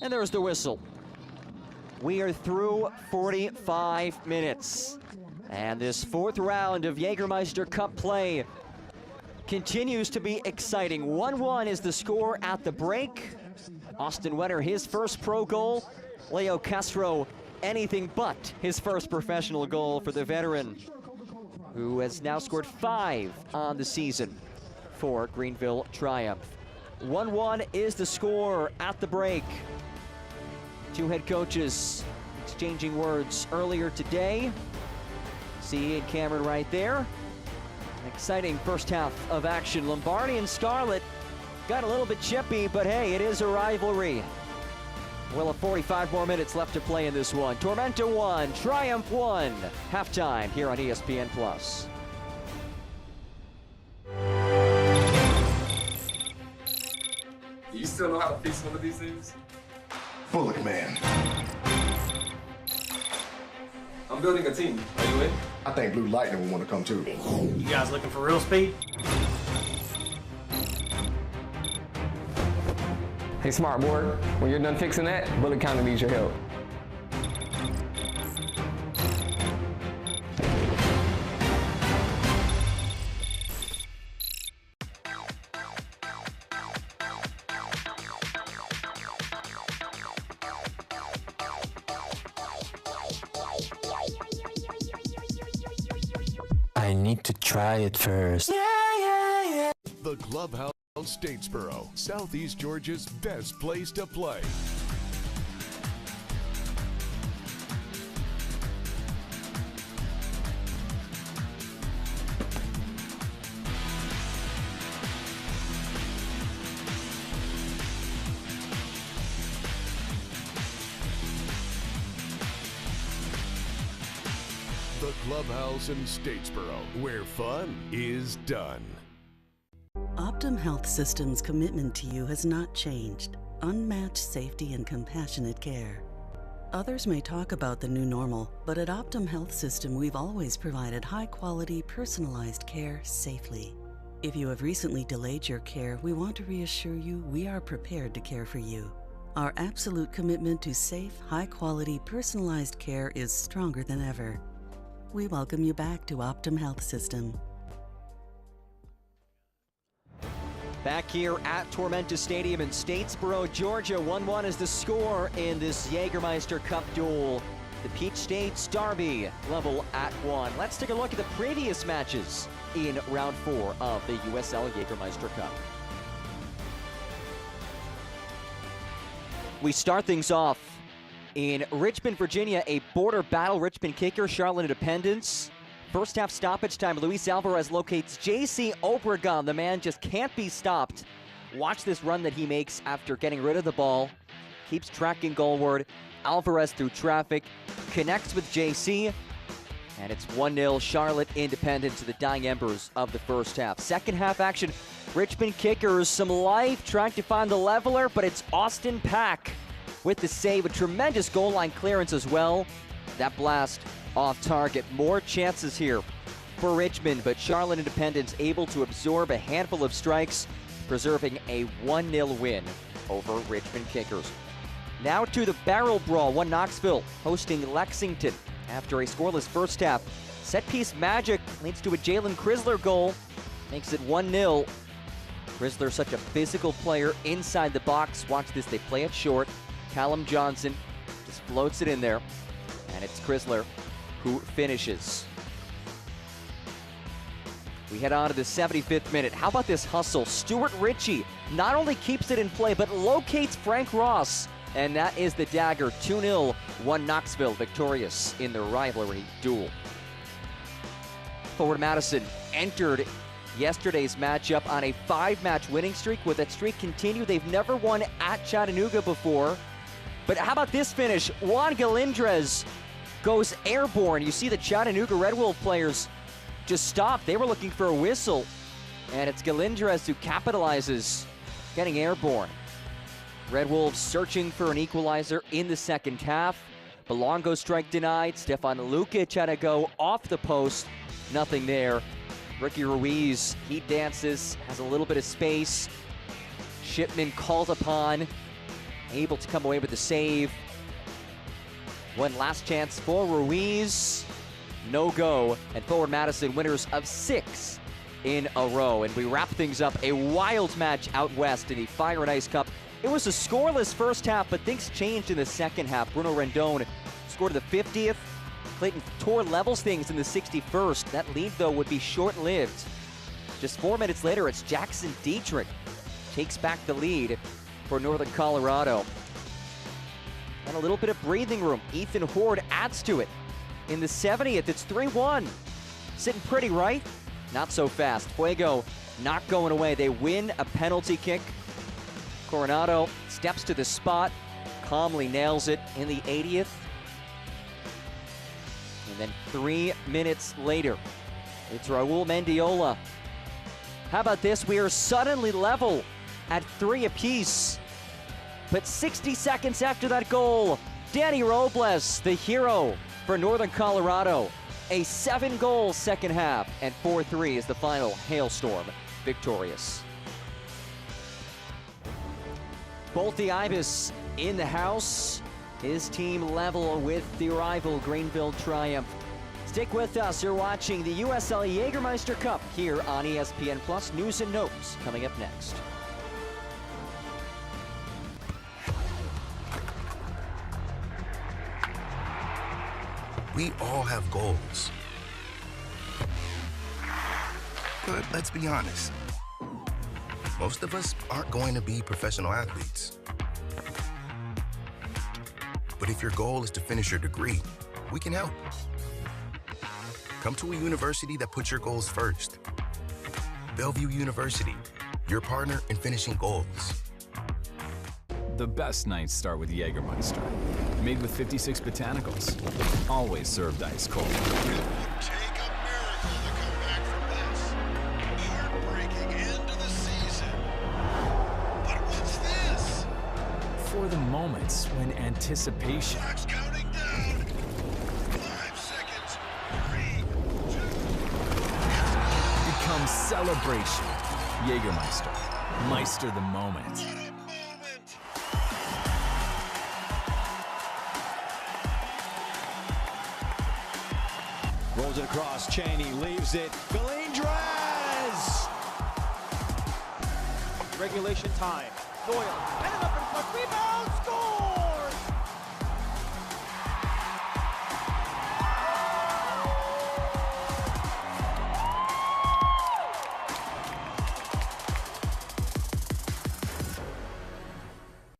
And there's the whistle. We are through 45 minutes. And this fourth round of Jägermeister Cup play continues to be exciting. 1-1 is the score at the break. Austin Wenner, his first pro goal. Leo Castro, anything but his first professional goal for the veteran, who has now scored 5 on the season for Greenville Triumph. 1-1 is the score at the break. Two head coaches exchanging words earlier today. See Ian Cameron right there. An exciting first half of action. Lombardi and Scarlett got a little bit chippy, but hey, it is a rivalry. We'll have 45 more minutes left to play in this one. Tormenta 1, Triumph 1. Halftime here on ESPN+. Do you still know how to fix some of these things? Bullock man. I'm building a team. Are you in? I think Blue Lightning will want to come too. You guys looking for real speed? Hey, smart board, when you're done fixing that, Bullet County needs your help. I need to try it first. The Clubhouse Statesboro, Southeast Georgia's best place to play. The Clubhouse in Statesboro, where fun is done. Optum Health System's commitment to you has not changed. Unmatched safety and compassionate care. Others may talk about the new normal, but at Optum Health System, we've always provided high-quality, personalized care safely. If you have recently delayed your care, we want to reassure you we are prepared to care for you. Our absolute commitment to safe, high-quality, personalized care is stronger than ever. We welcome you back to Optum Health System. Back here at Tormenta Stadium in Statesboro, Georgia, 1-1 is the score in this Jägermeister Cup duel. The Peach States Derby level at 1. Let's take a look at the previous matches in round 4 of the USL Jägermeister Cup. We start things off in Richmond, Virginia, a border battle. Richmond kicker, Charlotte Independence. First half stoppage time, Luis Alvarez locates J.C. Obregon. The man just can't be stopped. Watch this run that he makes after getting rid of the ball. Keeps tracking goalward. Alvarez through traffic, connects with J.C., and it's 1-0 Charlotte Independence to the dying embers of the first half. Second half action, Richmond kickers, some life trying to find the leveler, but it's Austin Pack with the save. A tremendous goal line clearance as well. That blast off target. More chances here for Richmond, but Charlotte Independence able to absorb a handful of strikes, preserving a 1-0 win over Richmond kickers. Now to the barrel brawl. Knoxville hosting Lexington after a scoreless first half. Set piece magic leads to a Jalen Chrysler goal, makes it 1-0. Chrysler, such a physical player inside the box. Watch this, they play it short. Callum Johnson just floats it in there, and it's Chrysler who finishes. We head on to the 75th minute. How about this hustle? Stuart Ritchie not only keeps it in play, but locates Frank Ross, and that is the dagger. 2-0, Knoxville victorious in the rivalry duel. Forward Madison entered yesterday's matchup on a 5-match winning streak. Will that streak continue? They've never won at Chattanooga before. But how about this finish? Juan Galindrez goes airborne. You see the Chattanooga Red Wolf players just stop. They were looking for a whistle, and it's Galindrez who capitalizes, getting airborne. Red Wolves searching for an equalizer in the second half. Belongo strike denied. Stefan Lukic had to go off the post. Nothing there. Ricky Ruiz, he dances, has a little bit of space. Shipman called upon, able to come away with the save. One last chance for Ruiz. No go. And Forward Madison winners of 6 in a row. And we wrap things up. A wild match out west in the Fire and Ice Cup. It was a scoreless first half, but things changed in the second half. Bruno Rendon scored in the 50th. Clayton Tor levels things in the 61st. That lead, though, would be short-lived. Just 4 minutes later, it's Jackson Dietrich takes back the lead for Northern Colorado. And a little bit of breathing room. Ethan Horde adds to it. In the 70th, it's 3-1. Sitting pretty, right? Not so fast. Fuego not going away. They win a penalty kick. Coronado steps to the spot, calmly nails it in the 80th. And then 3 minutes later, it's Raul Mendiola. How about this? We are suddenly level at 3 apiece. But 60 seconds after that goal, Danny Robles, the hero for Northern Colorado. A 7-goal second half, and 4-3 is the final. Hailstorm victorious. Both the Ibis in the house. His team level with the rival Greenville Triumph. Stick with us. You're watching the USL Jägermeister Cup here on ESPN Plus. News and notes coming up next. We all have goals. But let's be honest. Most of us aren't going to be professional athletes. But if your goal is to finish your degree, we can help. Come to a university that puts your goals first. Bellevue University, your partner in finishing goals. The best nights start with Jägermeister. Made with 56 botanicals. Always served ice cold. Take a miracle to come back from this. Heartbreaking end to the season. But what's this? For the moments when anticipation Clock's counting down. 5 seconds. 3, 2, becomes celebration. Jägermeister. Meister the moment. Rolls it across, Cheney leaves it, Galindres! Regulation time, Doyle, and it up in front, rebound, scores!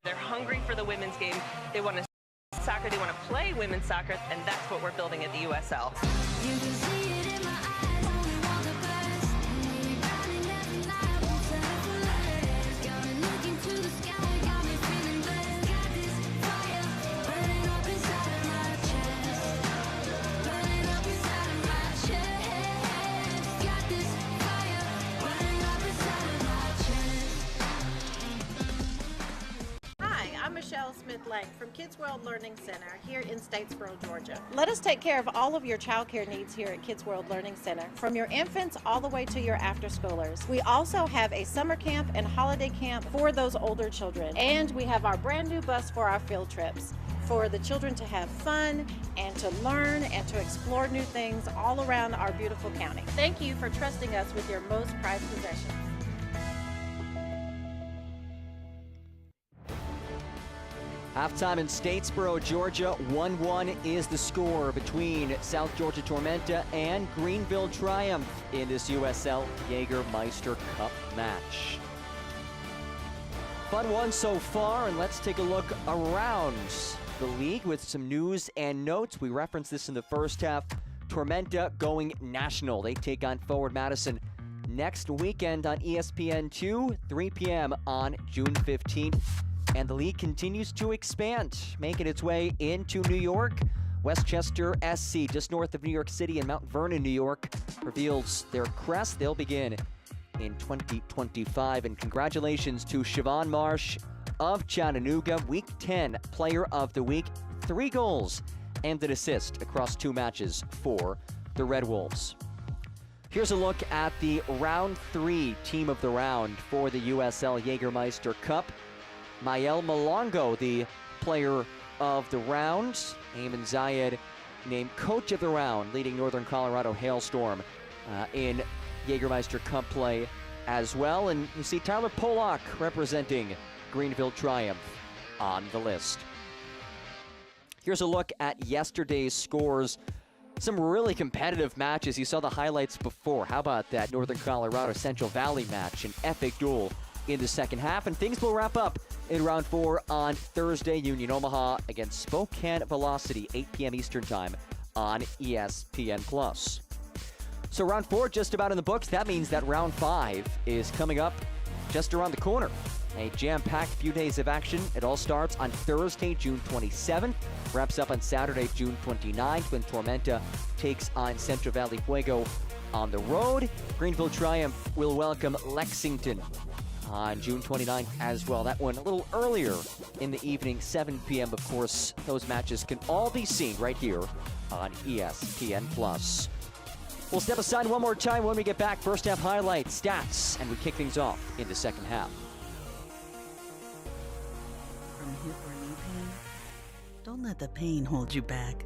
They're hungry for the women's game. They want to soccer, they want to play women's soccer, and that's what we're building at the USL. You can see it in my eyes, only want the best. And you're grinding every night, won't settle for less. Got me looking to the sky, got me feeling blessed. Got this fire burning up inside of my chest. Burning up inside of my chest. Got this fire burning up inside of my chest. Hi, I'm Michelle Smith-Lang from Kids World Learning Center here in Statesboro, Georgia. Let us take care of all of your child care needs here at Kids World Learning Center, from your infants all the way to your after-schoolers. We also have a summer camp and holiday camp for those older children. And we have our brand new bus for our field trips, for the children to have fun and to learn and to explore new things all around our beautiful county. Thank you for trusting us with your most prized possessions. Halftime in Statesboro, Georgia. 1-1 is the score between South Georgia Tormenta and Greenville Triumph in this USL Jägermeister Cup match. Fun one so far, and let's take a look around the league with some news and notes. We referenced this in the first half. Tormenta going national. They take on Forward Madison next weekend on ESPN2, 3 p.m. on June 15th. And the league continues to expand, making its way into New York. Westchester SC, just north of New York City, and Mount Vernon, New York, reveals their crest. They'll begin in 2025. And congratulations to Siobhan Marsh of Chattanooga, Week 10 Player of the Week. 3 goals and an assist across 2 matches for the Red Wolves. Here's a look at the Round 3 Team of the Round for the USL Jägermeister Cup. Mael Malongo, the player of the round. Ayman Zayed named coach of the round, leading Northern Colorado Hailstorm in Jägermeister Cup play as well. And you see Tyler Pollock representing Greenville Triumph on the list. Here's a look at yesterday's scores. Some really competitive matches. You saw the highlights before. How about that Northern Colorado Central Valley match? An epic duel in the second half. And things will wrap up in round 4 on Thursday. Union Omaha against Spokane Velocity, 8 p.m. Eastern Time on ESPN+. So round 4 just about in the books. That means that round 5 is coming up just around the corner. A jam-packed few days of action. It all starts on Thursday, June 27th. Wraps up on Saturday, June 29th, when Tormenta takes on Central Valley Fuego on the road. Greenville Triumph will welcome Lexington on June 29th as well. That one a little earlier in the evening, 7 p.m. Of course, those matches can all be seen right here on ESPN+. We'll step aside one more time when we get back. First half highlights, stats, and we kick things off in the second half. From hip or knee pain? Don't let the pain hold you back.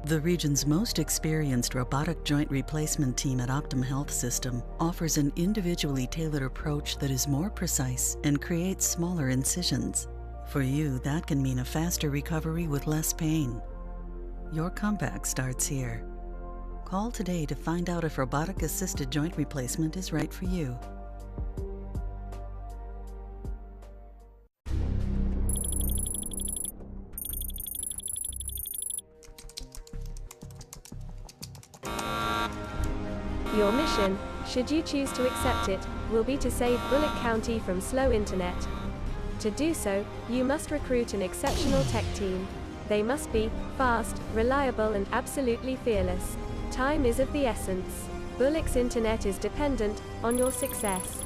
The region's most experienced robotic joint replacement team at Optum Health System offers an individually tailored approach that is more precise and creates smaller incisions. For you, that can mean a faster recovery with less pain. Your comeback starts here. Call today to find out if robotic-assisted joint replacement is right for you. Your mission, should you choose to accept it, will be to save Bullock County from slow internet. To do so, you must recruit an exceptional tech team. They must be fast, reliable, and absolutely fearless. Time is of the essence. Bullock's internet is dependent on your success.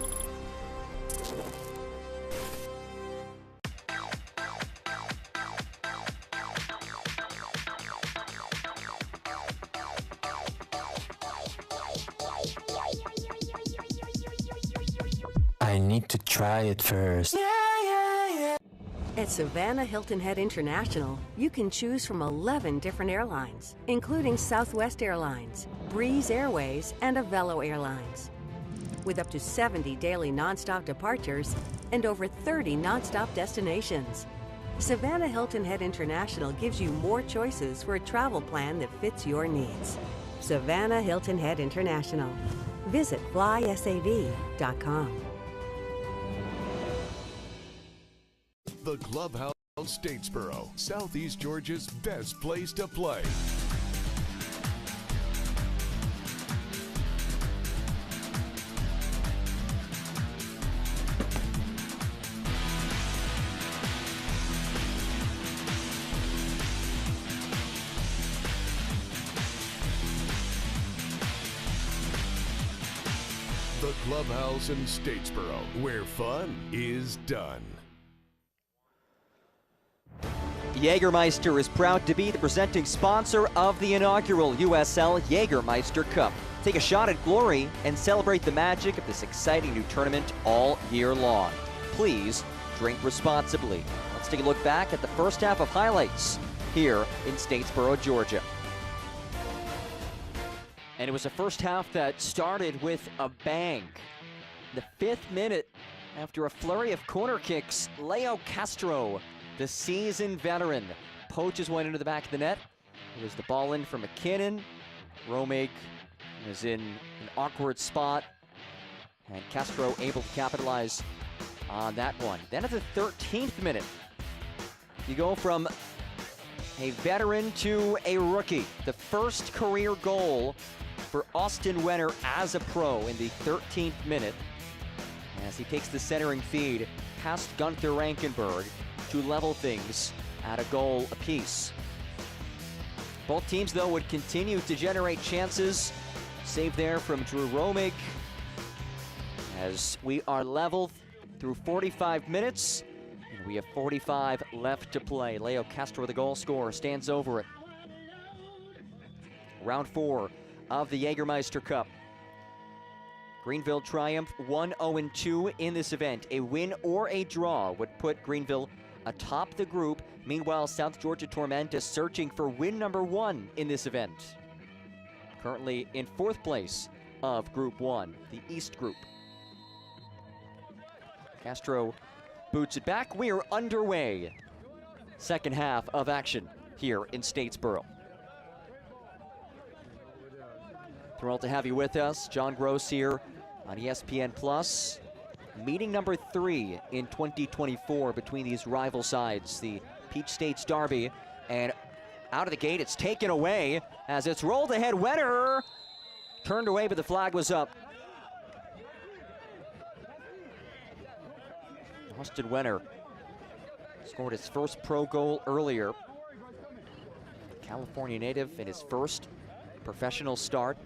I need to try it first. At Savannah Hilton Head International, you can choose from 11 different airlines, including Southwest Airlines, Breeze Airways, and Avelo Airlines. With up to 70 daily nonstop departures and over 30 nonstop destinations, Savannah Hilton Head International gives you more choices for a travel plan that fits your needs. Savannah Hilton Head International. Visit flysav.com. The Clubhouse Statesboro, Southeast Georgia's best place to play. The Clubhouse in Statesboro, where fun is done. Jägermeister is proud to be the presenting sponsor of the inaugural USL Jägermeister Cup. Take a shot at glory and celebrate the magic of this exciting new tournament all year long. Please drink responsibly. Let's take a look back at the first half of highlights here in Statesboro, Georgia. And it was a first half that started with a bang. The 5th minute, after a flurry of corner kicks, Leo Castro, the seasoned veteran, poaches one into the back of the net. It was the ball in from McKinnon. Romig is in an awkward spot, and Castro able to capitalize on that one. Then at the 13th minute, you go from a veteran to a rookie. The first career goal for Austin Wenner as a pro in the 13th minute, as he takes the centering feed past Gunther Rankenberg to level things at a goal apiece. Both teams, though, would continue to generate chances. Save there from Drew Romig, as we are level through 45 minutes, and we have 45 left to play. Leo Castro, the goal scorer, stands over it. Round 4 of the Jägermeister Cup. Greenville triumph 1-0-2 in this event. A win or a draw would put Greenville atop the group. Meanwhile, South Georgia Tormenta searching for win number 1 in this event. Currently in 4th place of Group 1, the East Group. Castro boots it back. We are underway. Second half of action here in Statesboro. Thrilled to have you with us. John Gross here on ESPN Plus. Meeting number 3 in 2024 between these rival sides, the Peach States Derby, and out of the gate it's taken away as it's rolled ahead. Wenner turned away, but the flag was up. Austin Wenner scored his first pro goal earlier. California native in his first professional start.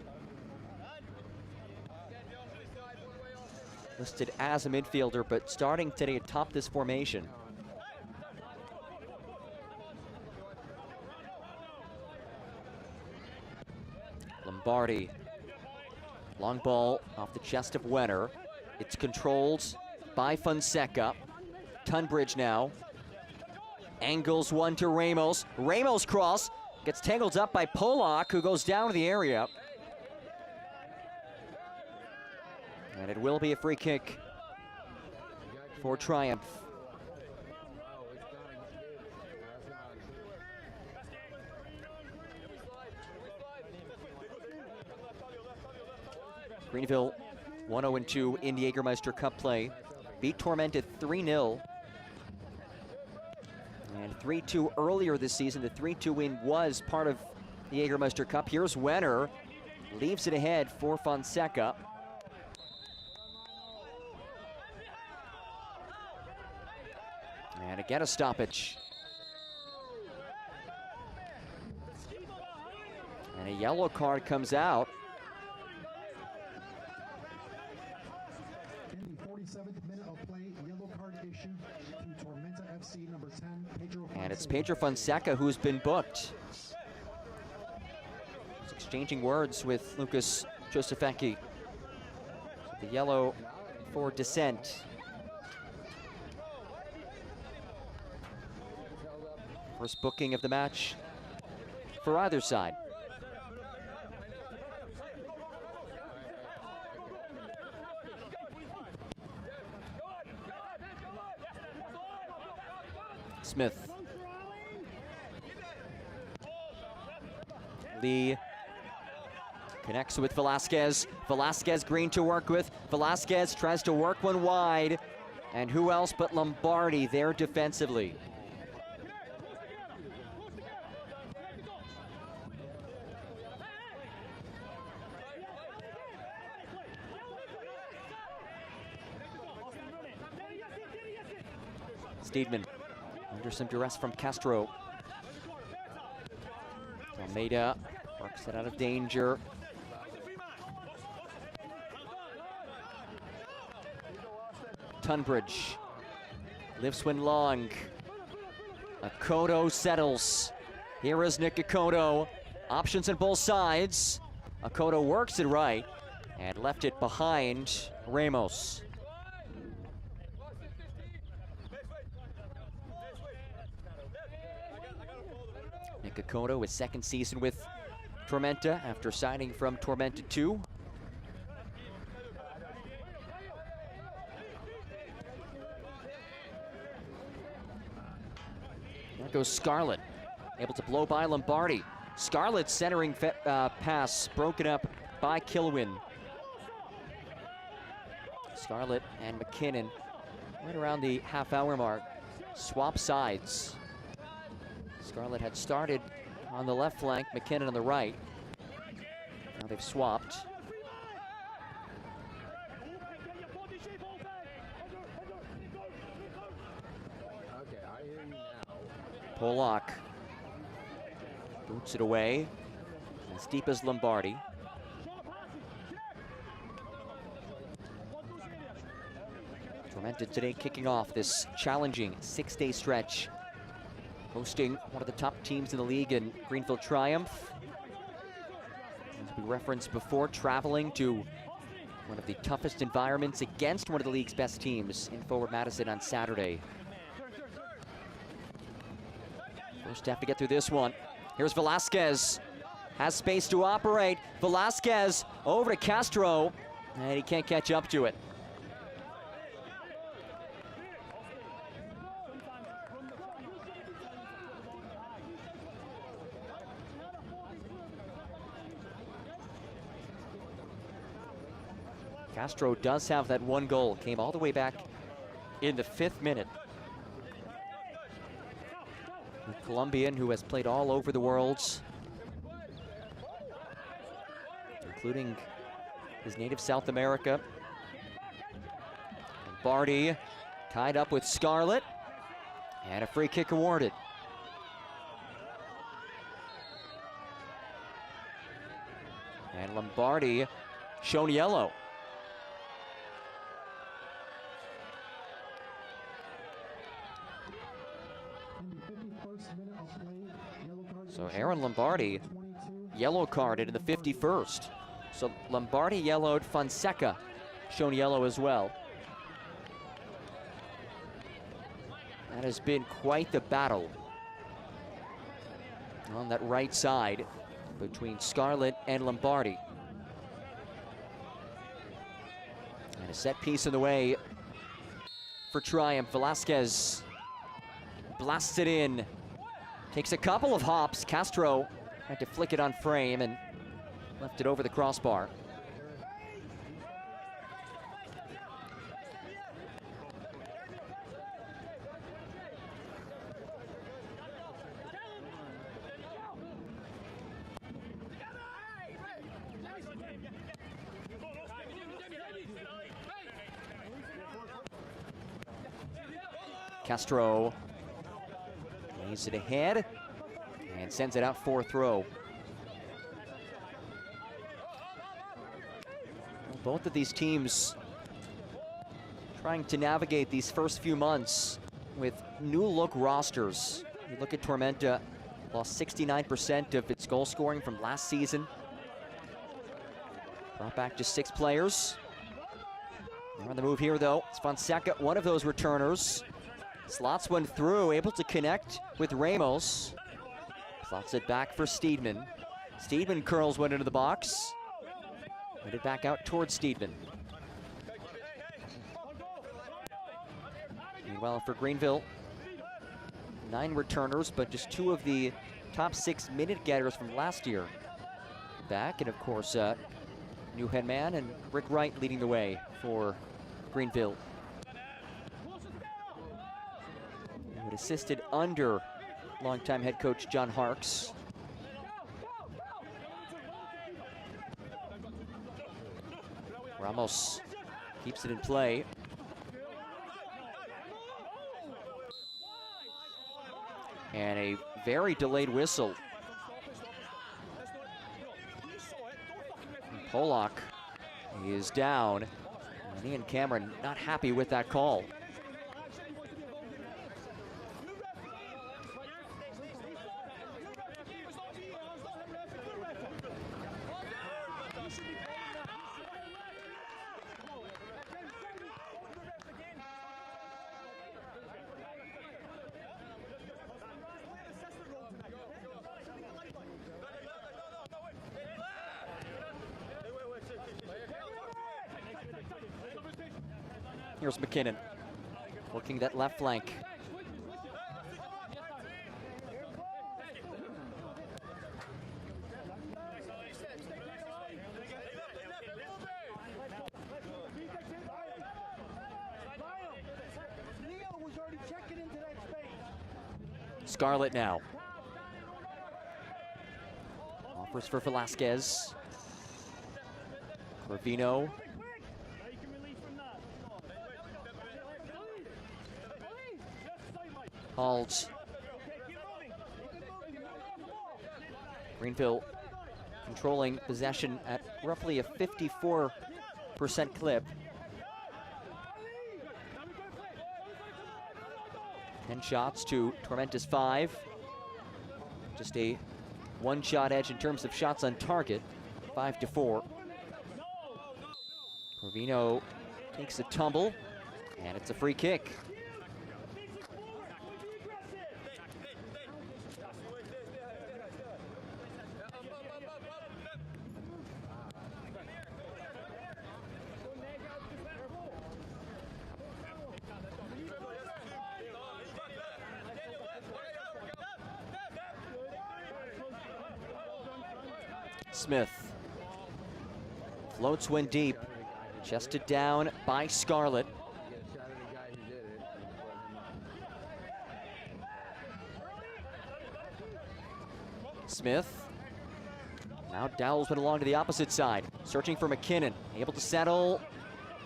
Listed as a midfielder, but starting today atop this formation. Lombardi. Long ball off the chest of Wenner. It's controlled by Fonseca. Tunbridge now. Angles one to Ramos. Ramos cross. Gets tangled up by Polak, who goes down to the area. And it will be a free kick for Triumph. Greenville 1-0-2 in the Jägermeister Cup play. Beat Tormenta 3-0. And 3-2 earlier this season. The 3-2 win was part of the Jägermeister Cup. Here's Wenner. Leaves it ahead for Fonseca. And again a stoppage. And a yellow card comes out. In the 47th minute of play, yellow card issued to Tormenta FC number 10, Pedro Fonseca. And it's Pedro Fonseca who's been booked. He's exchanging words with Lucas Josefecki. The yellow for dissent. First booking of the match for either side. Smith. Lee connects with Velasquez. Velasquez green to work with. Velasquez tries to work one wide. And who else but Lombardi there defensively. Steedman under some duress from Castro. Almeida works it out of danger. Tunbridge lifts one long. Akoto settles. Here is Nick Akoto. Options on both sides. Akoto works it right and left it behind Ramos. Nick Akoto, his second season with Tormenta after signing from Tormenta 2. There goes Scarlett, able to blow by Lombardi. Scarlett's centering pass broken up by Kilwin. Scarlett and McKinnon right around the half-hour mark swap sides. Scarlett had started on the left flank, McKinnon on the right. Now they've swapped. Polak boots it away, as deep as Lombardi. Tormenta today kicking off this challenging six-day stretch, hosting one of the top teams in the league in Greenville Triumph. As we referenced before, traveling to one of the toughest environments against one of the league's best teams in Forward Madison on Saturday. First have to get through this one. Here's Velasquez. Has space to operate. Velasquez over to Castro, and he can't catch up to it. Castro does have that one goal. Came all the way back in the 5th minute. The Colombian who has played all over the world, including his native South America. Lombardi tied up with Scarlett, and a free kick awarded. And Lombardi shown yellow. So Aaron Lombardi yellow carded in the 51st. So Lombardi yellowed, Fonseca shown yellow as well. That has been quite the battle on that right side between Scarlett and Lombardi. And a set piece in the way for Triumph. Velasquez blasts it in. Takes a couple of hops. Castro had to flick it on frame and left it over the crossbar. Castro lays it ahead and sends it out for a throw. Well, both of these teams trying to navigate these first few months with new look rosters. You look at Tormenta, lost 69% of its goal scoring from last season. Brought back just 6 players. They're on the move here though. It's Fonseca, one of those returners. Slots one through, able to connect with Ramos. Slots it back for Steedman. Steedman curls one into the box. Put it back out towards Steedman. Meanwhile for Greenville, 9 returners, but just 2 of the top 6 minute getters from last year back. And of course, new head man and Rick Wright leading the way for Greenville. He would assisted under longtime head coach John Harkes. Ramos keeps it in play. And a very delayed whistle. And Polak is down. And Ian Cameron not happy with that call. Here's McKinnon, working that left flank. Scarlett now. Offers for Velasquez. Corvino. Halds. Greenville controlling possession at roughly a 54% clip. 10 shots to Tormenta's 5. Just a 1-shot edge in terms of shots on target, 5-4. Corvino takes a tumble, and it's a free kick. Smith floats one deep, chested down by Scarlett. Smith now dowels one along to the opposite side, searching for McKinnon, able to settle,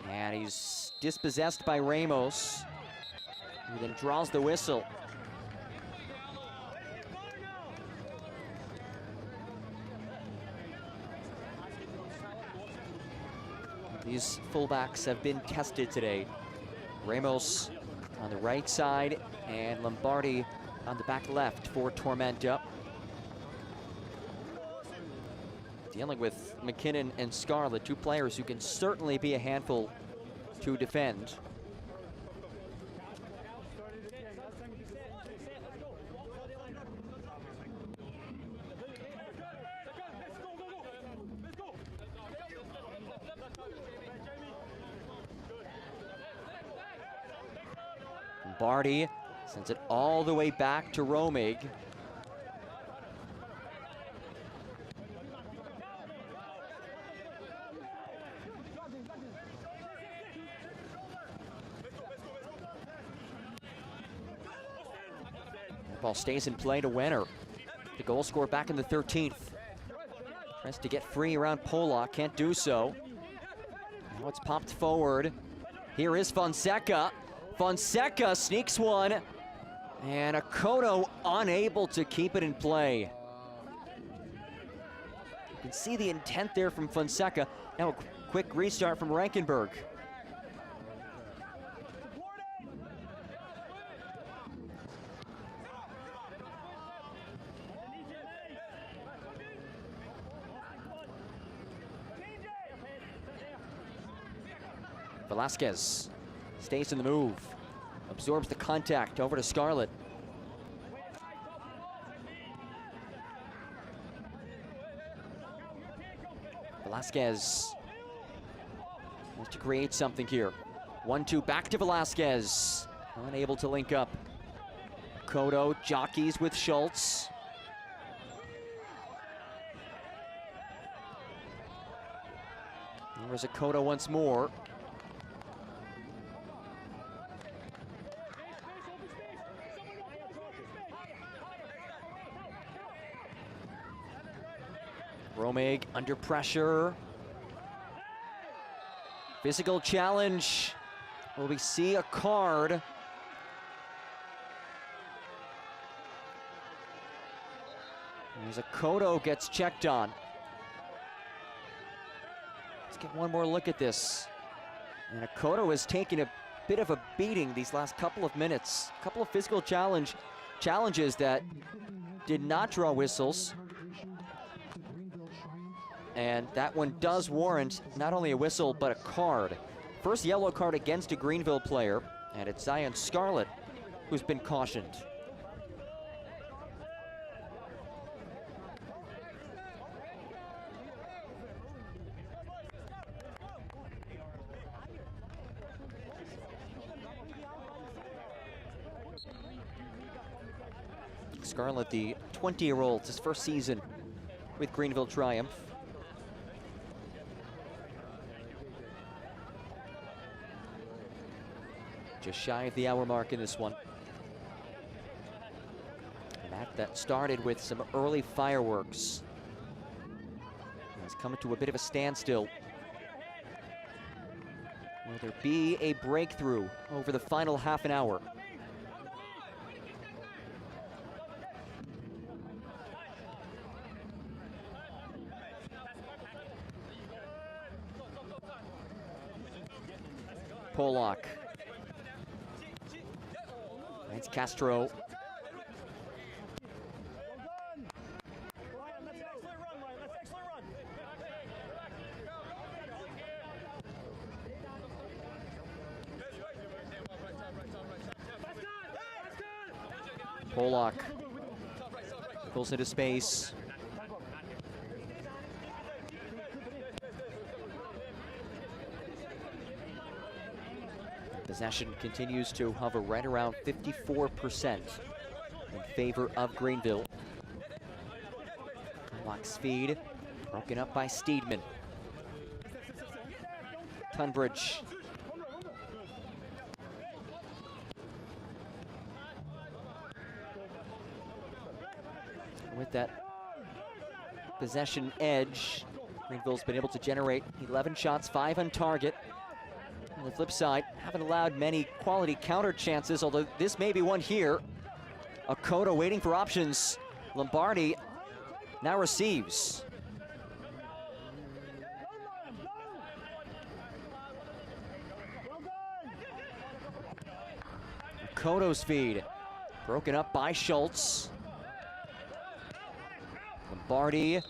and he's dispossessed by Ramos, who then draws the whistle. These fullbacks have been tested today. Ramos on the right side and Lombardi on the back left for Tormenta. Dealing with McKinnon and Scarlett, 2 players who can certainly be a handful to defend. Lombardi sends it all the way back to Romig. Ball stays in play to Wenner. The goal scorer back in the 13th. Tries to get free around Polak, can't do so. Now it's popped forward. Here is Fonseca. Fonseca sneaks one, and Akoto unable to keep it in play. You can see the intent there from Fonseca. Now a quick restart from Rankenberg. Velasquez stays in the move, absorbs the contact over to Scarlett. Velasquez wants to create something here. 1-2 back to Velasquez, unable to link up. Kodo jockeys with Schultz. There's Akoto once more. Romig under pressure. Physical challenge. Will we see a card? As Akoto gets checked on. Let's get one more look at this. And Akoto has taken a bit of a beating these last couple of minutes. A couple of physical challenges that did not draw whistles. And that one does warrant not only a whistle, but a card. First yellow card against a Greenville player, and it's Zion Scarlett who's been cautioned. Scarlett, the 20-year-old, his first season with Greenville Triumph. Just shy of the hour mark in this one. That started with some early fireworks. It's coming to a bit of a standstill. Will there be a breakthrough over the final half an hour? Pollock. It's Castro. Pollock pulls into space. Possession continues to hover right around 54% in favor of Greenville. Pollock's feed broken up by Steedman. Tunbridge. With that possession edge, Greenville's been able to generate 11 shots, 5 on target. On the flip side, haven't allowed many quality counter chances, although this may be one here. Akoto waiting for options. Lombardi now receives. Akoto's feed broken up by Schultz. Lombardi.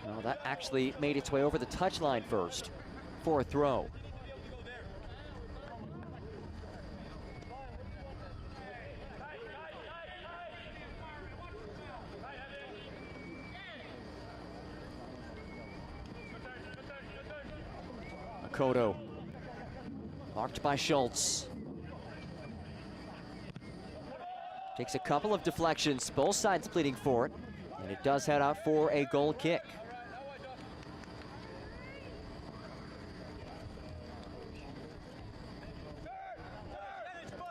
Well, that actually made its way over the touchline first for a throw. Akoto, marked by Schultz. Takes a couple of deflections, both sides pleading for it, and it does head out for a goal kick.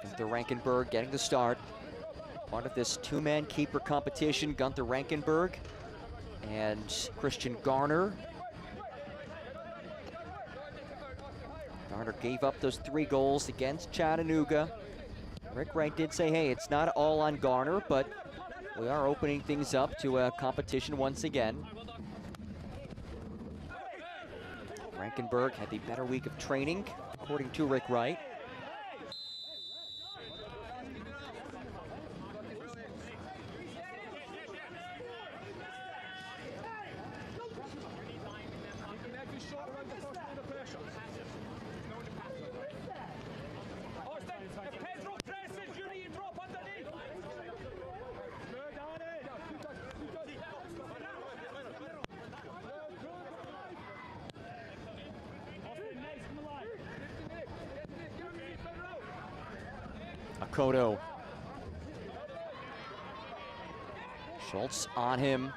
Gunther Rankenberg getting the start. Part of this two-man keeper competition, Gunther Rankenberg and Christian Garner. Garner gave up those 3 goals against Chattanooga. Rick Wright did say, hey, it's not all on Garner, but we are opening things up to a competition once again. Rankenberg had the better week of training, according to Rick Wright. Akoto. Schultz on him.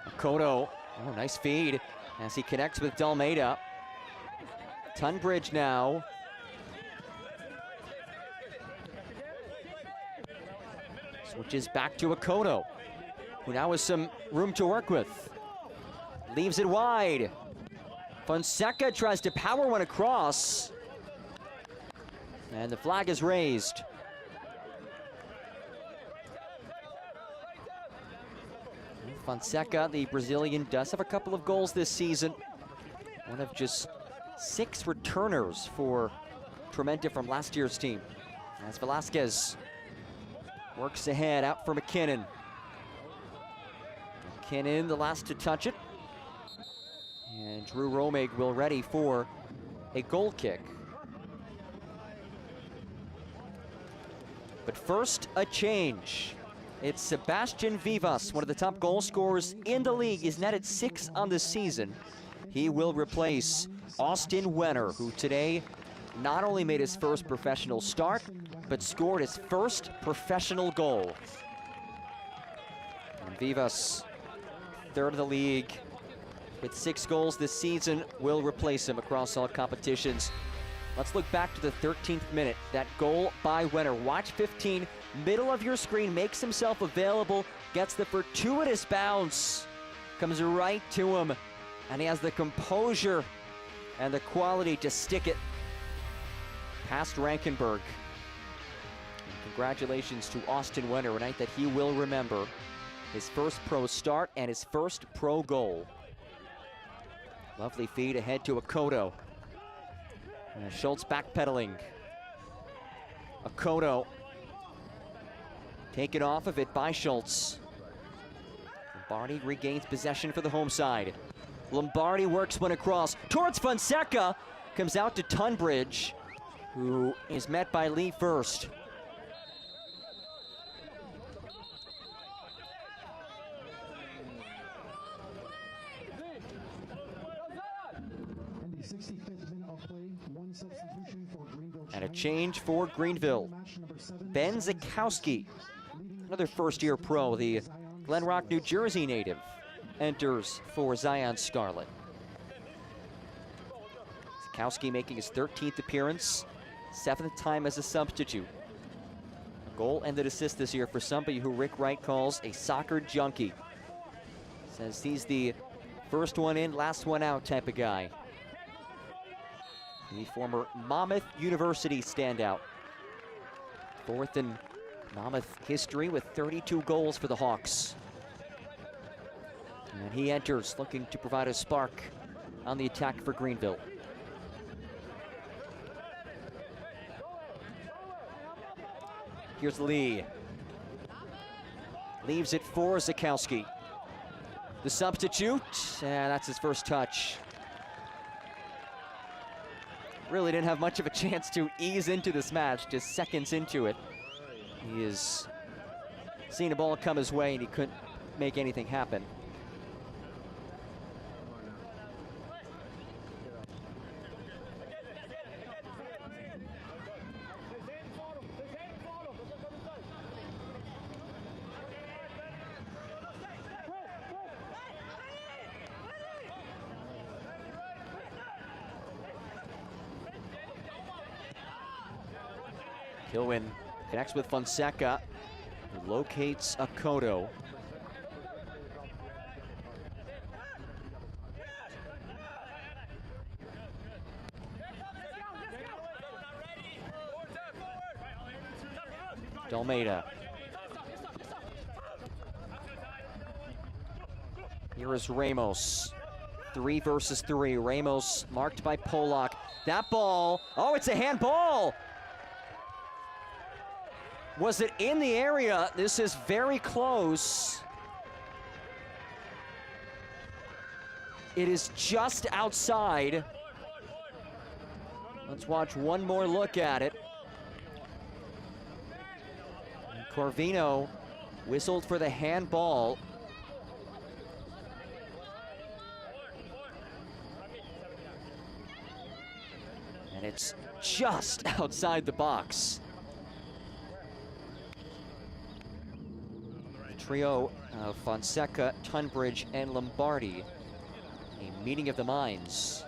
Akoto, oh, nice feed as he connects with Dalmeida. Tunbridge now. Switches back to Akoto, who now has some room to work with. Leaves it wide. Fonseca tries to power one across. And the flag is raised. Fonseca, the Brazilian, does have a couple of goals this season. One of just 6 returners for Tormenta from last year's team. As Velasquez works ahead, out for McKinnon. McKinnon, the last to touch it. And Drew Romig will ready for a goal kick. But first, a change. It's Sebastian Vivas, one of the top goal scorers in the league. He's netted 6 on the season. He will replace Austin Wenner, who today not only made his first professional start, but scored his first professional goal. And Vivas, 3rd of the league, with 6 goals this season, will replace him across all competitions. Let's look back to the 13th minute. That goal by Wenner. Watch 15, middle of your screen, makes himself available, gets the fortuitous bounce, comes right to him, and he has the composure and the quality to stick it past Rankenberg. And congratulations to Austin Wenner, a night that he will remember. His first pro start and his first pro goal. Lovely feed ahead to Akoto. Schultz backpedaling. Akoto taken off of it by Schultz. Lombardi regains possession for the home side. Lombardi works one across towards Fonseca. Comes out to Tunbridge, who is met by Lee first. And a change for Greenville. Ben Zakowski, another first-year pro, the Glen Rock, New Jersey native, enters for Zion Scarlet. Zakowski making his 13th appearance, 7th time as a substitute. A goal and an assist this year for somebody who Rick Wright calls a soccer junkie. Says he's the first one in, last one out type of guy. The former Monmouth University standout. 4th in Monmouth history with 32 goals for the Hawks. And he enters looking to provide a spark on the attack for Greenville. Here's Lee. Leaves it for Zakowski. The substitute, and that's his first touch. Really didn't have much of a chance to ease into this match, just seconds into it. He has seen a ball come his way and he couldn't make anything happen. Kilwin connects with Fonseca, who locates Akoto. Tormenta. Here is Ramos. 3 versus 3. Ramos marked by Polak. That ball, oh, it's a handball! Was it in the area? This is very close. It is just outside. Let's watch one more look at it. And Corvino whistled for the handball. And it's just outside the box. The trio of Fonseca, Tunbridge, and Lombardi. A meeting of the minds.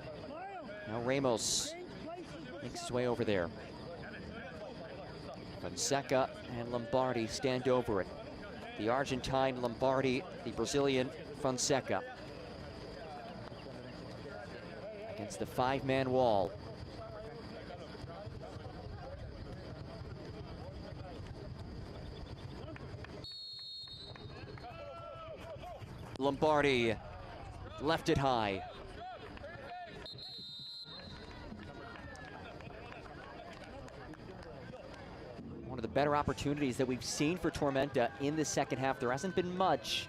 Now Ramos makes his way over there. Fonseca and Lombardi stand over it. The Argentine Lombardi, the Brazilian Fonseca. Against the 5-man wall. Lombardi left it high. One of the better opportunities that we've seen for Tormenta in the second half. There hasn't been much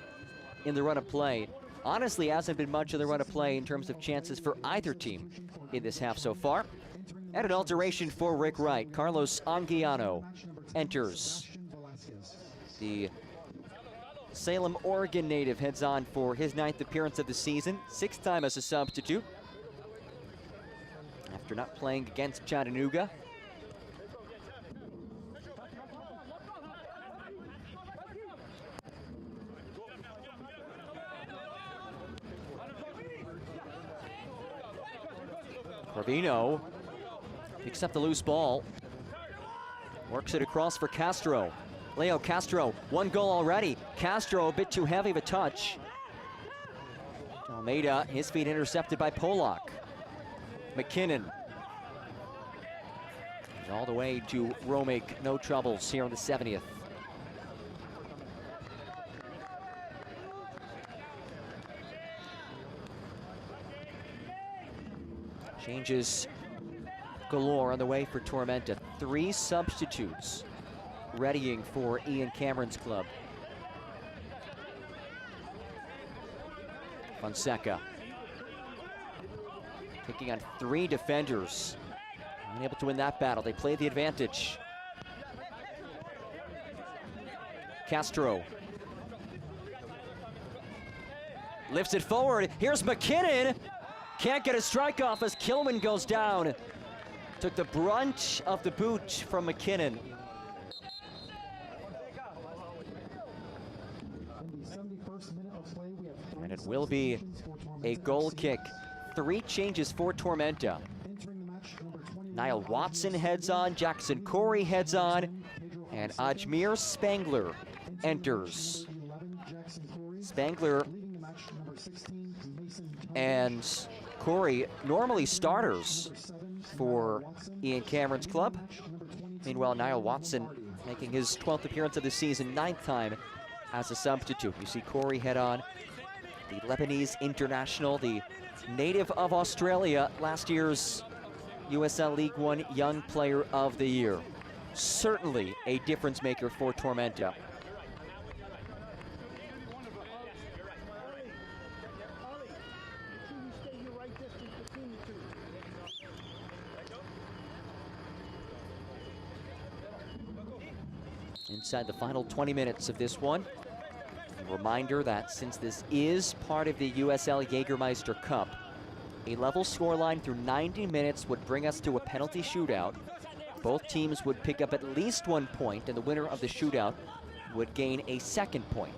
in the run of play. Honestly, hasn't been much in the run of play in terms of chances for either team in this half so far. And an alteration for Rick Wright. Carlos Anguiano enters. The Salem, Oregon native heads on for his 9th appearance of the season, 6th time as a substitute. After not playing against Chattanooga. Corvino picks up the loose ball, works it across for Castro. Leo Castro, 1 goal already. Castro a bit too heavy of a touch. Almeida, his feet intercepted by Polak. McKinnon. All the way to Romig, no troubles here on the 70th. Changes galore on the way for Tormenta. 3 substitutes readying for Ian Cameron's club. Fonseca taking on 3 defenders. Unable to win that battle. They play the advantage. Castro lifts it forward. Here's McKinnon. Can't get a strike off as Kilman goes down. Took the brunt of the boot from McKinnon. And it will be a goal kick. 3 changes for Tormenta. Niall Watson heads on, Jackson Corey heads on, and Ajmir Spangler enters. Spangler and Corey, normally starters for Ian Cameron's club. Meanwhile, Niall Watson making his 12th appearance of the season, 9th time as a substitute. You see Corey head on, the Lebanese international, the native of Australia, last year's USL League One Young Player of the Year. Certainly a difference maker for Tormenta. Inside the final 20 minutes of this one. A reminder that since this is part of the USL Jägermeister Cup, a level scoreline through 90 minutes would bring us to a penalty shootout. Both teams would pick up at least 1 point, and the winner of the shootout would gain a 2nd point.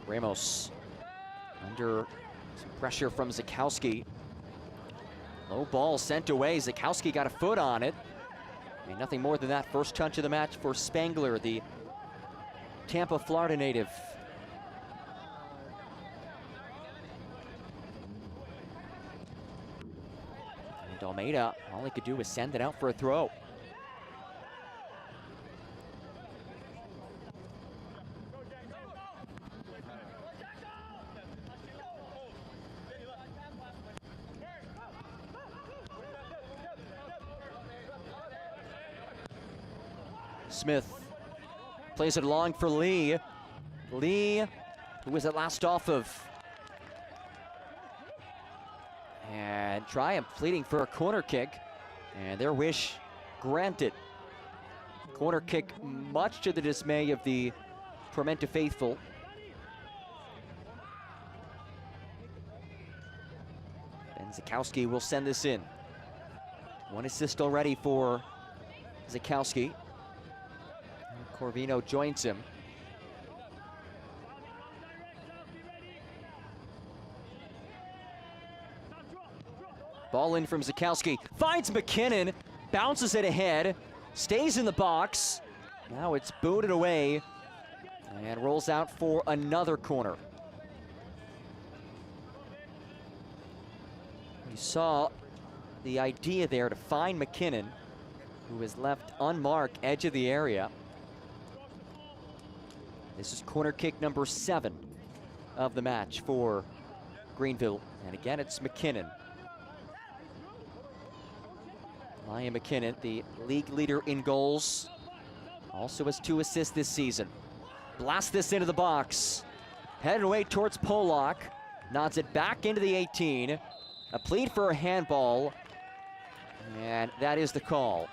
Ramos under Some pressure from Zakowski. Low ball sent away. Zakowski got a foot on it. I mean, nothing more than that. First touch of the match for Spangler, the Tampa, Florida native. And Almeida, all he could do was send it out for a throw. Smith plays it along for Lee. Lee, who was it last off of? And Triumph pleading for a corner kick. And their wish granted. Corner kick, much to the dismay of the Tormenta faithful. And Zakowski will send this in. One assist already for Zakowski. Corvino joins him. Ball in from Zakowski, finds McKinnon, bounces it ahead, stays in the box. Now it's booted away and rolls out for another corner. You saw the idea there to find McKinnon, who is left unmarked, edge of the area. This is corner kick number 7 of the match for Greenville. And again, it's McKinnon. Ryan McKinnon, the league leader in goals, also has 2 assists this season. Blast this into the box. Headed away towards Pollock. Nods it back into the 18. A plead for a handball. And that is the call.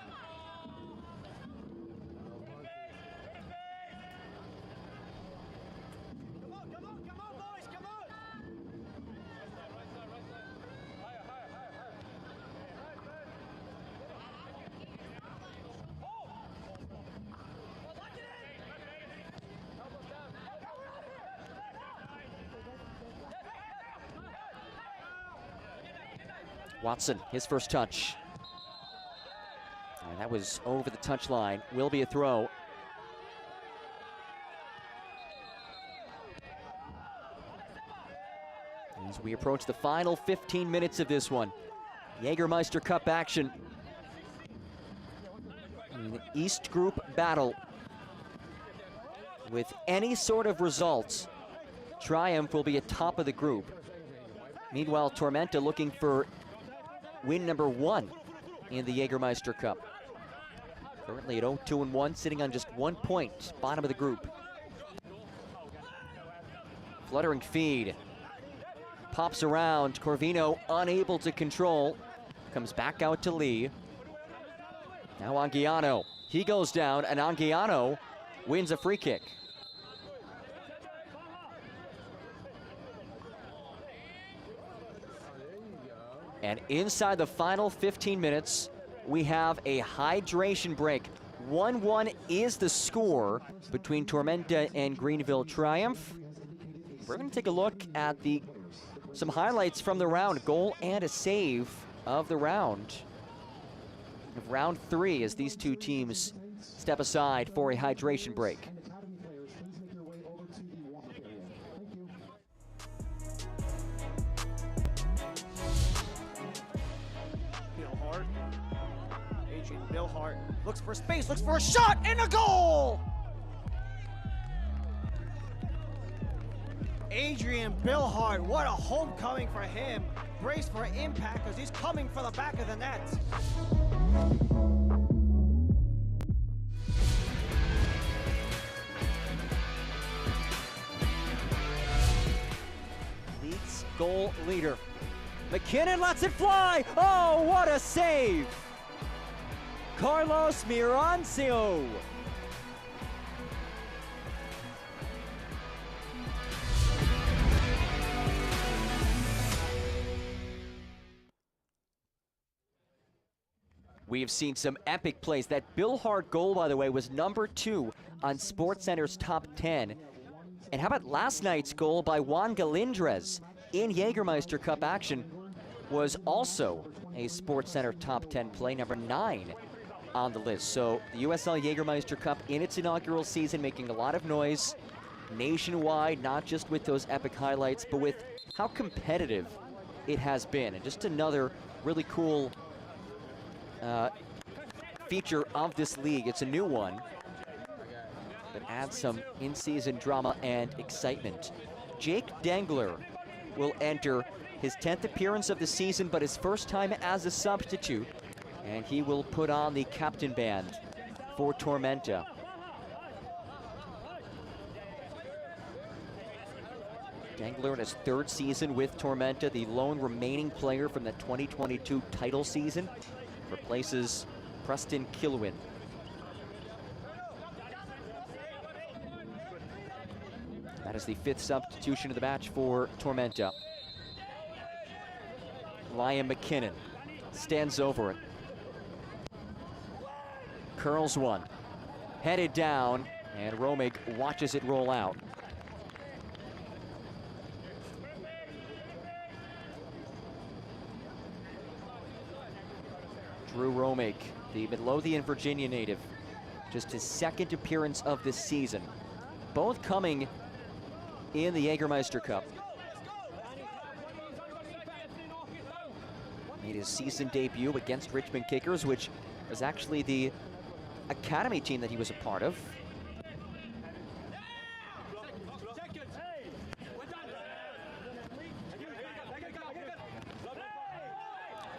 Watson, his first touch. And that was over the touchline. Will be a throw. As we approach the final 15 minutes of this one, Jägermeister Cup action. In the East Group battle. With any sort of results, Triumph will be atop of the group. Meanwhile, Tormenta looking for win number 1 in the Jägermeister Cup. Currently at 0-2-1, sitting on just 1 point, bottom of the group. Fluttering feed. Pops around, Corvino unable to control. Comes back out to Lee. Now Anguiano, he goes down, and Anguiano wins a free kick. And inside the final 15 minutes, we have a hydration break. 1-1 is the score between Tormenta and Greenville Triumph. We're going to take a look at some highlights from the round, goal and a save of the round. Of round 3 as these two teams step aside for a hydration break. Billhart looks for space, looks for a shot, and a goal! Adrian Billhart, what a homecoming for him. Brace for impact as he's coming for the back of the net. League's goal leader. McKinnon lets it fly. Oh, what a save! Carlos Mirancio. We have seen some epic plays. That Billhart goal, by the way, was number 2 on SportsCenter's top 10. And how about last night's goal by Juan Galindrez? in Jägermeister Cup action was also a SportsCenter top 10 play, number 9 on the list. So the USL Jägermeister Cup in its inaugural season making a lot of noise nationwide, not just with those epic highlights, but with how competitive it has been. And just another really cool feature of this league. It's a new one that adds some in-season drama and excitement. Jake Dengler will enter his 10th appearance of the season, but his first time as a substitute, and he will put on the captain band for Tormenta. Dengler in his 3rd season with Tormenta, the lone remaining player from the 2022 title season, replaces Preston Kilwin. That is the 5th substitution of the match for Tormenta. Liam McKinnon stands over it. Curls one. Headed down, and Romig watches it roll out. Drew Romig, the Midlothian, Virginia native, just his 2nd appearance of this season. Both coming in the Jägermeister Cup. Made his season debut against Richmond Kickers, which was actually the academy team that he was a part of.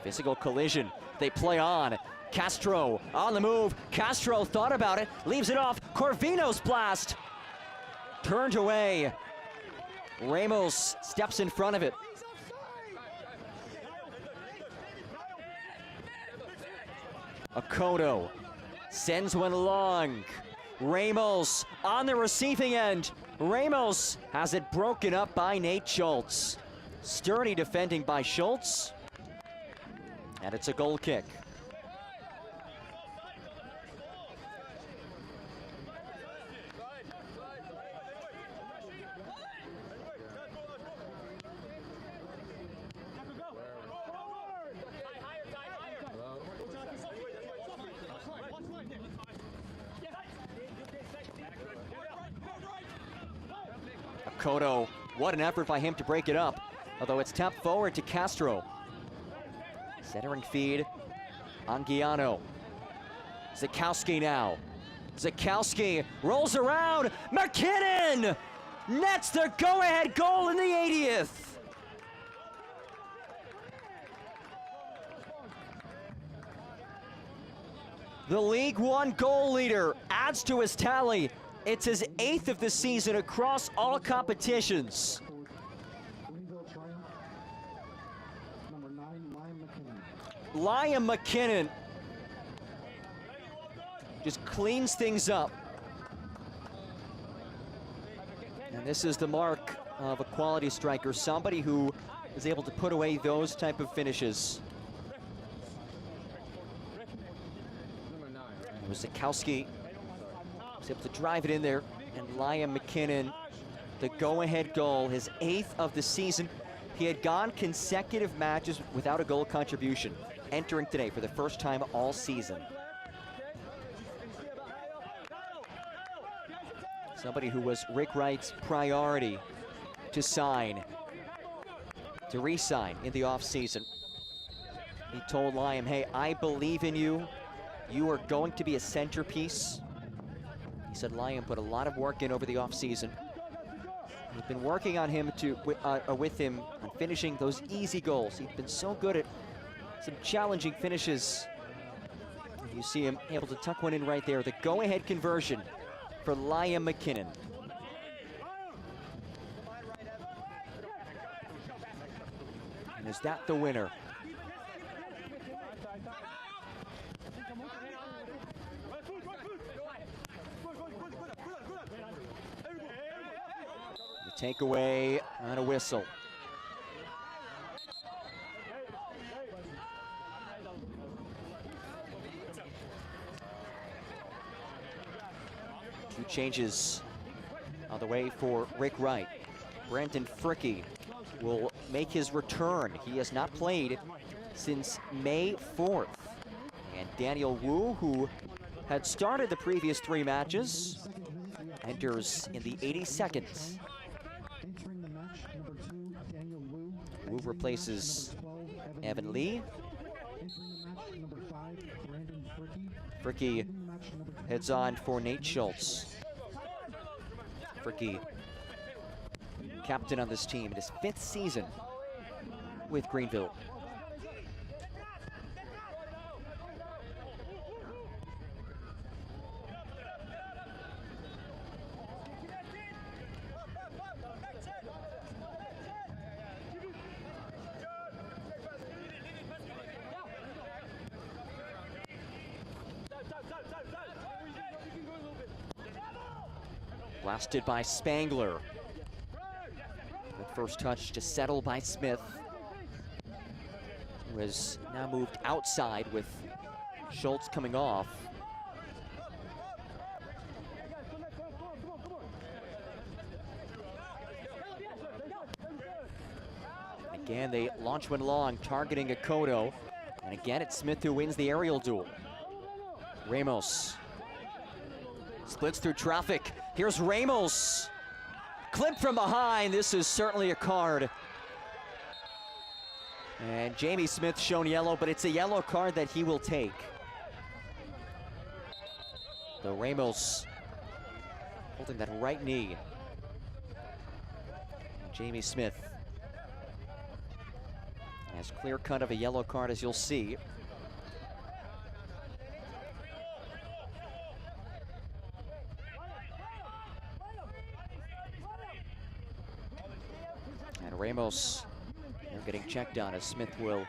Physical collision. They play on. Castro on the move. Castro thought about it, leaves it off. Corvino's blast. Turned away. Ramos steps in front of it. Akoto sends one long. Ramos on the receiving end. Ramos has it broken up by Nate Schultz. Sturdy defending by Schultz. And it's a goal kick. Akoto, what an effort by him to break it up. Although it's tapped forward to Castro. Centering feed, Anguiano. Zakowski now. Zakowski rolls around. McKinnon nets the go-ahead goal in the 80th. The League One goal leader adds to his tally. It's his 8th of the season across all competitions. Greenville triumph. Number 9, Liam McKinnon. Liam McKinnon just cleans things up. And this is the mark of a quality striker, somebody who is able to put away those type of finishes. It was Zakowski. Was able to drive it in there, and Liam McKinnon, the go-ahead goal, his 8th of the season. He had gone consecutive matches without a goal contribution, entering today for the first time all season. Somebody who was Rick Wright's priority to sign, to re-sign in the offseason. He told Liam, hey, I believe in you. You are going to be a centerpiece. He said Liam put a lot of work in over the offseason. We've been working on him with him on finishing those easy goals. He's been so good at some challenging finishes. You see him able to tuck one in right there. The go-ahead conversion for Liam McKinnon. And is that the winner? Takeaway on a whistle. Two changes on the way for Rick Wright. Brandon Fricke will make his return. He has not played since May 4th. And Daniel Wu, who had started the previous 3 matches, enters in the 82nd. Entering the match, number 2, Daniel Wu. Wu replaces Evan Lee. Entering the match, number 5, Brandon Fricky. Fricky heads on for Nate Schultz. Fricky, captain on this team in his 5th season with Greenville. Blasted by Spangler. The first touch to settle by Smith, who has now moved outside with Schultz coming off. Again, they launch one long, targeting Akoto. And again, it's Smith who wins the aerial duel. Ramos splits through traffic. Here's Ramos. Clipped from behind. This is certainly a card. And Jamie Smith shown yellow, but it's a yellow card that he will take. The Ramos holding that right knee. And Jamie Smith, as clear cut of a yellow card as you'll see. And Ramos, they're getting checked on as Smith will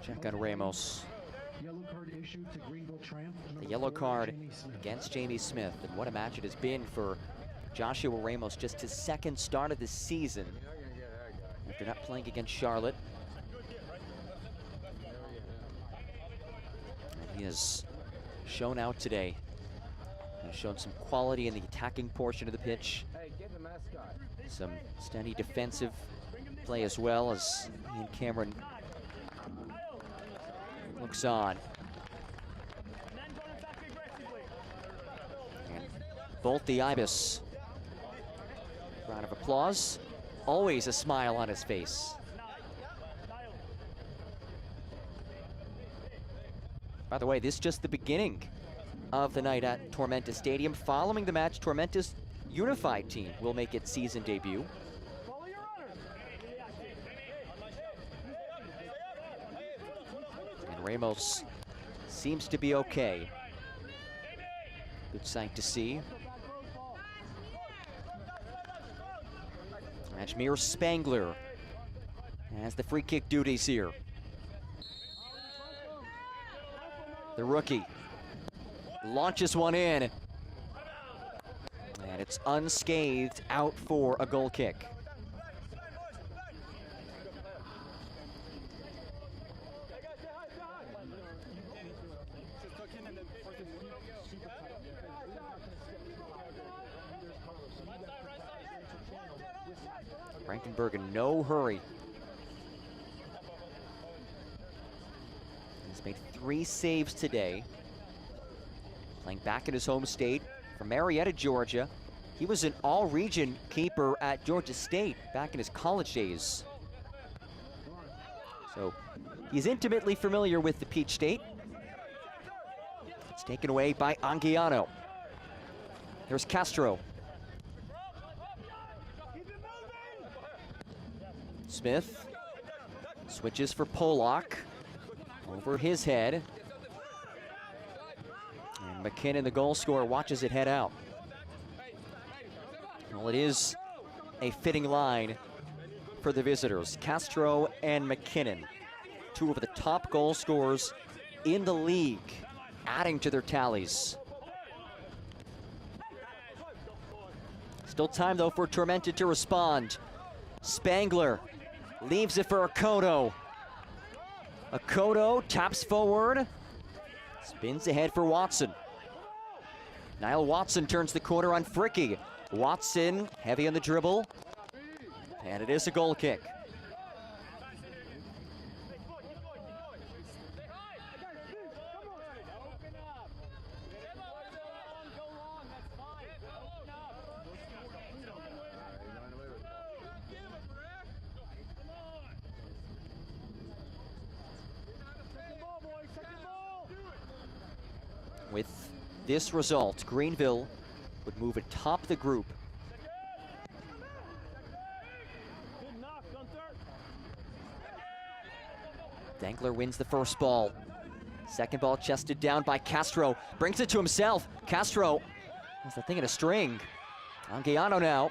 check on Ramos. Yellow card issued to Greenville Tramp. The yellow card against Jamie Smith, and what a match it has been for Joshua Ramos. Just his 2nd start of the season after not playing against Charlotte. And he has shown out today. He's shown some quality in the attacking portion of the pitch. Some steady defensive play as well, as Ian Cameron looks on. And Bolt the Ibis. Round of applause. Always a smile on his face. By the way, this is just the beginning of the night at Tormenta Stadium. Following the match, Tormenta's unified team will make its season debut. And Ramos seems to be okay. Good sight to see. Ajmir Spangler has the free kick duties here. The rookie launches one in, and it's unscathed out for a goal kick. Frankenberg in no hurry. He's made 3 saves today. Playing back in his home state from Marietta, Georgia. He was an all-region keeper at Georgia State back in his college days. So he's intimately familiar with the Peach State. It's taken away by Anguiano. There's Castro. Smith switches for Polak. Over his head. And McKinnon, the goal scorer, watches it head out. Well, it is a fitting line for the visitors. Castro and McKinnon, 2 of the top goal scorers in the league, adding to their tallies. Still time, though, for Tormenta to respond. Spangler leaves it for Akoto. Akoto taps forward, spins ahead for Watson. Niall Watson turns the corner on Fricky. Watson, heavy on the dribble, And it is a goal kick. With this result, Greenville would move atop the group. Dangler wins the first ball. Second ball chested down by Castro. Brings it to himself. Castro has the thing in a string. Anguiano now.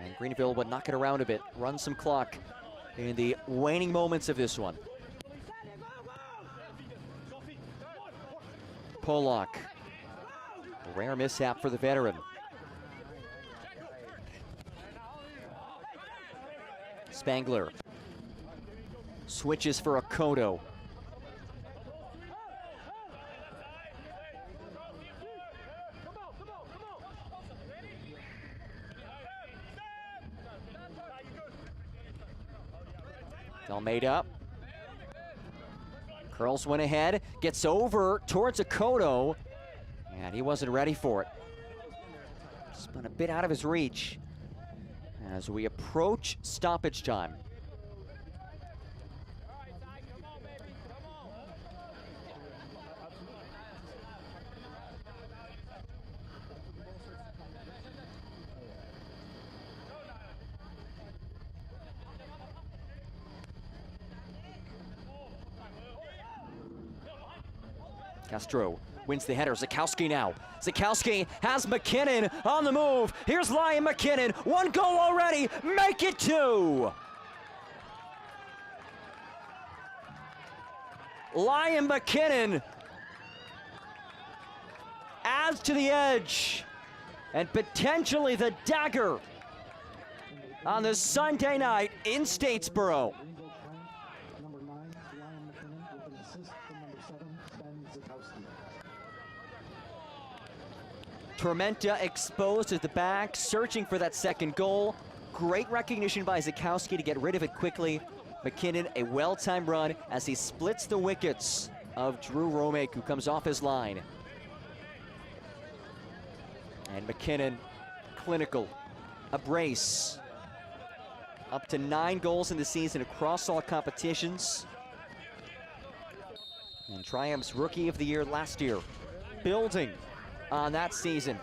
And Greenville would knock it around a bit. Run some clock in the waning moments of this one. Pollock. A rare mishap for the veteran. Spangler switches for Akoto. Almeida curls one ahead, gets over towards Akoto, and he wasn't ready for it. Spun a bit out of his reach as we approach stoppage time. Castro wins the header. Zakowski now. Zakowski has McKinnon on the move. Here's Liam McKinnon. One goal already. Make it two. Liam McKinnon adds to the edge and potentially the dagger on the Sunday night in Statesboro. Tormenta exposed at the back, searching for that second goal. Great recognition by Zakowski to get rid of it quickly. McKinnon, a well-timed run as he splits the wickets of Drew Romek, who comes off his line. And McKinnon, clinical, a brace. Up to 9 goals in the season across all competitions. And Triumph's Rookie of the Year last year, building on that season.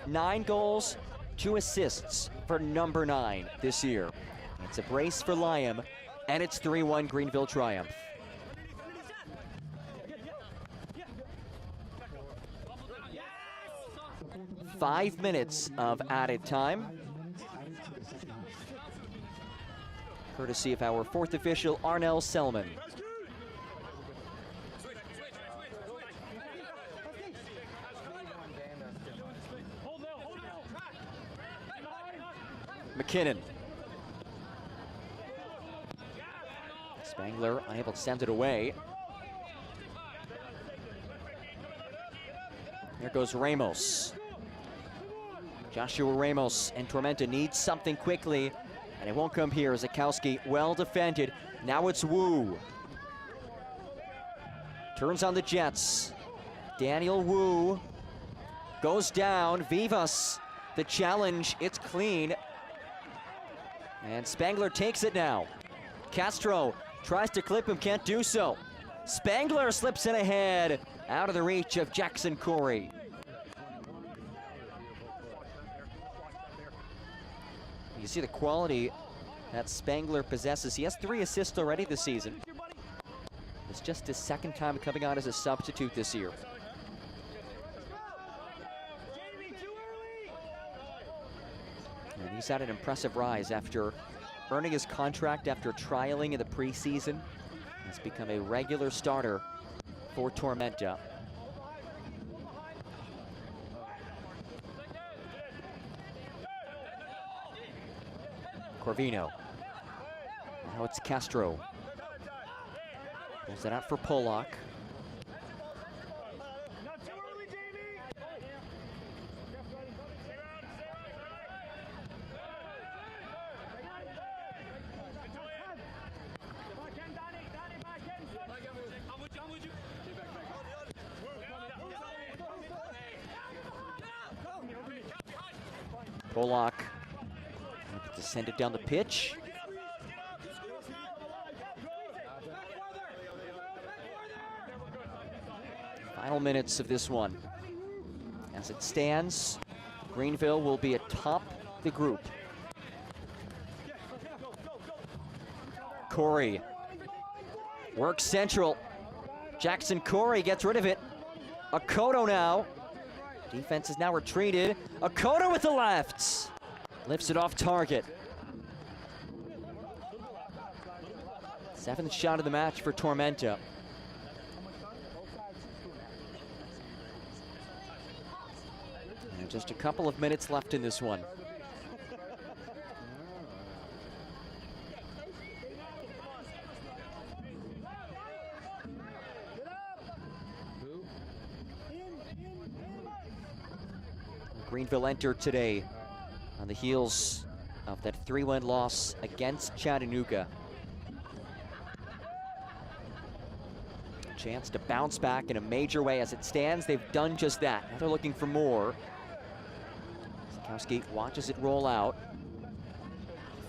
9 goals, 2 assists for number 9 this year. It's a brace for Liam, and it's 3-1 Greenville Triumph. Five minutes of added time, courtesy of our 4th official, Arnell Selman. McKinnon. Spangler unable to send it away. There goes Ramos. Joshua Ramos and Tormenta need something quickly, and it won't come here. Zakowski well defended. Now it's Wu. Turns on the Jets. Daniel Wu goes down. Vivas, the challenge, it's clean. And Spangler takes it now. Castro tries to clip him, can't do so. Spangler slips in ahead, out of the reach of Jackson Corey. You see the quality that Spangler possesses. He has 3 assists already this season. It's just his 2nd time coming on as a substitute this year. And he's had an impressive rise after earning his contract after trialing in the preseason. He's become a regular starter for Tormenta. Corvino. Now it's Castro. Pulls it out for Pollock. Polak descended down the pitch. Final minutes of this one. As it stands, Greenville will be atop the group. Corey works central. Jackson Corey gets rid of it. Akoto now. Defense is now retreated. Akoto with the left. Lifts it off target. 7th shot of the match for Tormenta. And just a couple of minutes left in this one. Greenville entered today on the heels of that 3-1 loss against Chattanooga. Chance to bounce back in a major way. As it stands, they've done just that. Now they're looking for more. Sikowski watches it roll out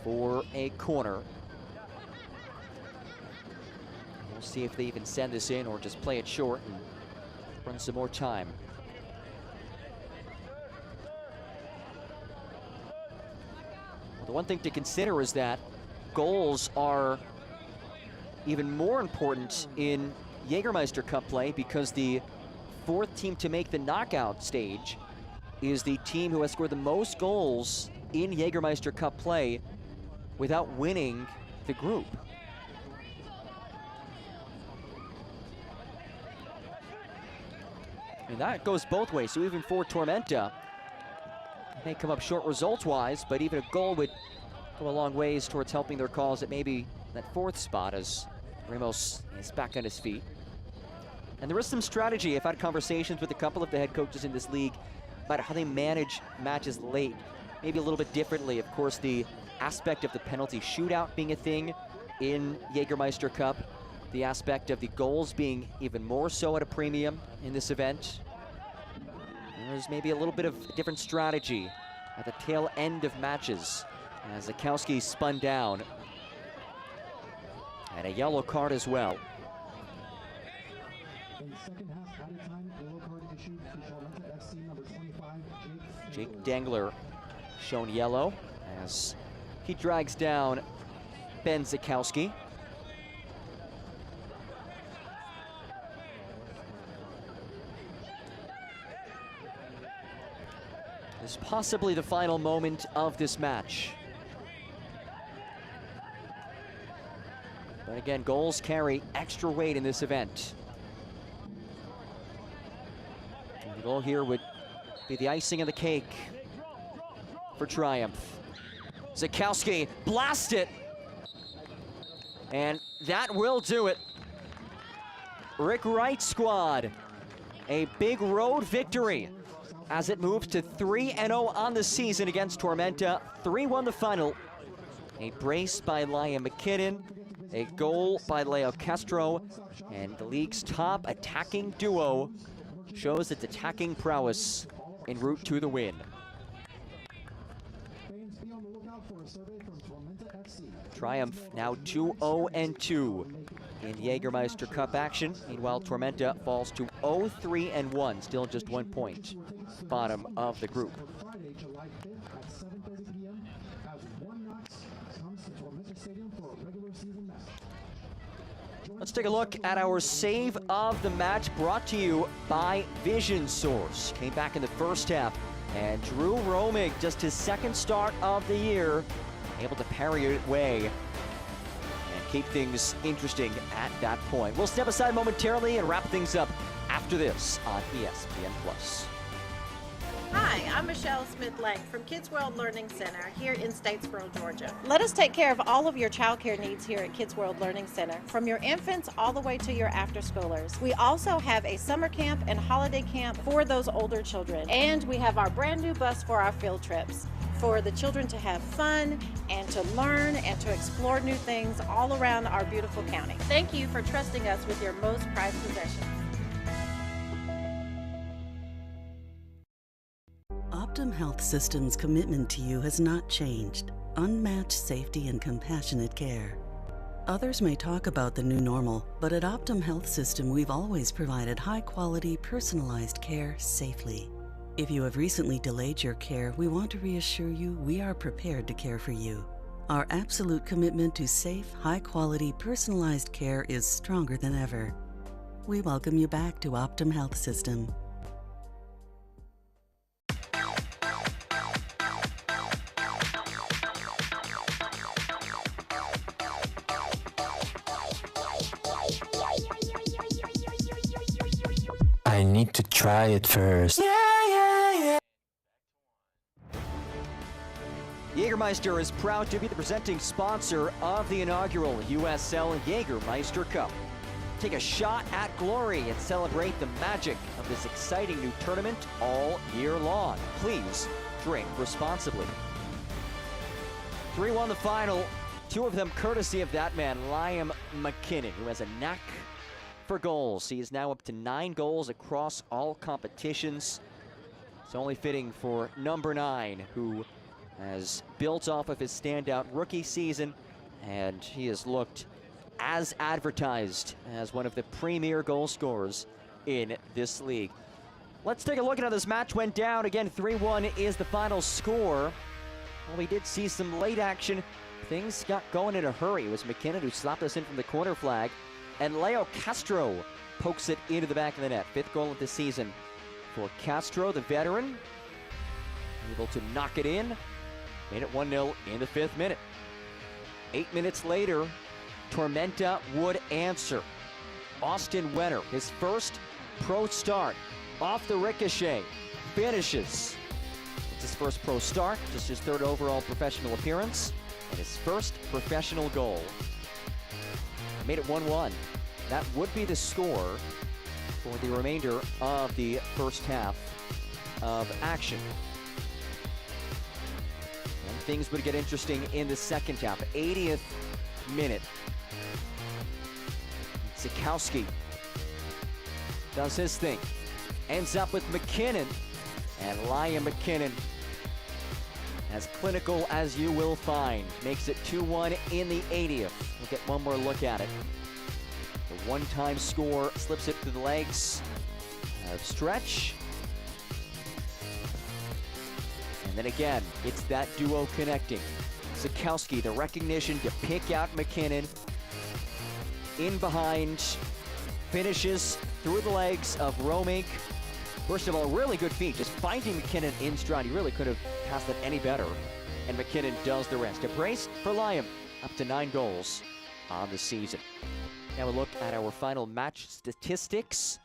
for a corner. We'll see if they even send this in or just play it short and run some more time. Well, the one thing to consider is that goals are even more important in Jägermeister Cup play because the 4th team to make the knockout stage is the team who has scored the most goals in Jägermeister Cup play without winning the group. And that goes both ways, so even for Tormenta, it may come up short results-wise, but even a goal would go a long ways towards helping their cause at maybe that 4th spot as Ramos is back on his feet. And there is some strategy. I've had conversations with a couple of the head coaches in this league about how they manage matches late, maybe a little bit differently. Of course, the aspect of the penalty shootout being a thing in Jägermeister Cup, the aspect of the goals being even more so at a premium in this event. There's maybe a little bit of a different strategy at the tail end of matches as Sikowski spun down. And a yellow card as well. In the second half, added time, yellow card issued to Tormenta FC number 25, Jake Dengler shown yellow as he drags down Ben Sikowski. This is possibly the final moment of this match. But again, goals carry extra weight in this event. And the goal here would be the icing on the cake for triumph. Sikowski blast it. And that will do it. Rick Wright's squad, a big road victory as it moves to 3-0 on the season against Tormenta. 3-1 the final. A brace by Liam McKinnon, a goal by Leo Castro, and the league's top attacking duo shows its attacking prowess en route to the win. Triumph now 2-0-2 in Jägermeister Cup action. Meanwhile, Tormenta falls to 0-3-1, still just 1 point. Bottom of the group. Friday, July 5th at 7:30 p.m. as One Knox comes to Tormenta Stadium for a regular season match. Let's take a look at our save of the match, brought to you by Vision Source. Came back in the first half, and Drew Romig, just his 2nd start of the year, able to parry it away and keep things interesting at that point. We'll step aside momentarily and wrap things up after this on ESPN+. Hi, I'm Michelle Smith-Lang from Kids World Learning Center here in Statesboro, Georgia. Let us take care of all of your child care needs here at Kids World Learning Center, from your infants all the way to your after-schoolers. We also have a summer camp and holiday camp for those older children. And we have our brand new bus for our field trips, for the children to have fun and to learn and to explore new things all around our beautiful county. Thank you for trusting us with your most prized possessions. Optum Health System's commitment to you has not changed. Unmatched safety and compassionate care. Others may talk about the new normal, but at Optum Health System, we've always provided high-quality, personalized care safely. If you have recently delayed your care, we want to reassure you we are prepared to care for you. Our absolute commitment to safe, high-quality, personalized care is stronger than ever. We welcome you back to Optum Health System. I need to try it first. Jägermeister is proud to be the presenting sponsor of the inaugural USL Jägermeister Cup. Take a shot at glory and celebrate the magic of this exciting new tournament all year long. Please drink responsibly. 3-1 the final, two of them courtesy of that man, Liam McKinnon, who has a knack for goals. He is now up to 9 goals across all competitions. It's only fitting for number 9, who has built off of his standout rookie season, and he has looked as advertised as one of the premier goal scorers in this league. Let's take a look at how this match went down. Again, 3-1 is the final score. Well, we did see some late action. Things got going in a hurry. It was McKinnon who slapped us in from the corner flag, and Leo Castro pokes it into the back of the net. 5th goal of the season for Castro, the veteran. Able to knock it in. Made it 1-0 in the 5th minute. 8 minutes later, Tormenta would answer. Austin Wenner, his first pro start, off the ricochet, finishes. It's his first pro start, just his 3rd overall professional appearance, and his first professional goal. Made it 1-1. That would be the score for the remainder of the first half of action. And things would get interesting in the second half. 80th minute. Sikowski does his thing. Ends up with McKinnon. And Liam McKinnon, as clinical as you will find, makes it 2-1 in the 80th. We'll get one more look at it. The one-time score slips it through the legs of Stretch. And then again, it's that duo connecting. Sikowski, the recognition to pick out McKinnon. In behind, finishes through the legs of Romig. First of all, really good feat, just finding McKinnon in stride. He really could have passed it any better. And McKinnon does the rest. A brace for Liam, up to 9 goals on the season. Now we'll look at our final match statistics.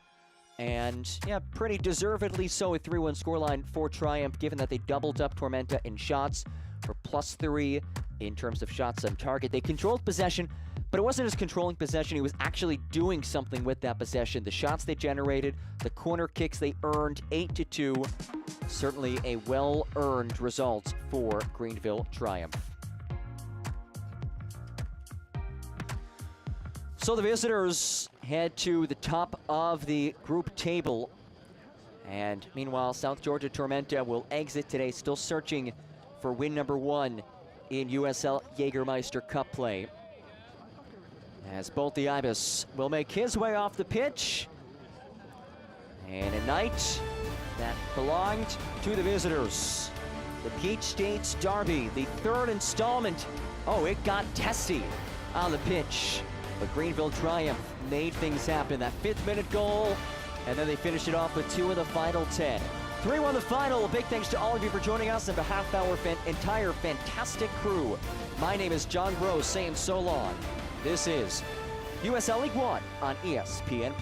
And yeah, pretty deservedly so, a 3-1 scoreline for Triumph, given that they doubled up Tormenta in shots for +3 in terms of shots on target. They controlled possession, but it wasn't just controlling possession, he was actually doing something with that possession. The shots they generated, the corner kicks they earned, 8-2. Certainly a well-earned result for Greenville Triumph. So the visitors head to the top of the group table. And meanwhile, South Georgia Tormenta will exit today, still searching for win number 1 in USL Jägermeister Cup play. As both the Ibis will make his way off the pitch. And a night that belonged to the visitors. The Peach States Derby, the 3rd installment. Oh, it got testy on the pitch. But Greenville Triumph made things happen. That 5th minute goal, and then they finished it off with 2 of the final 10. 3-1 the final. A big thanks to all of you for joining us on behalf of our entire fantastic crew. My name is John Rose, saying so long. This is USL League One on ESPN+.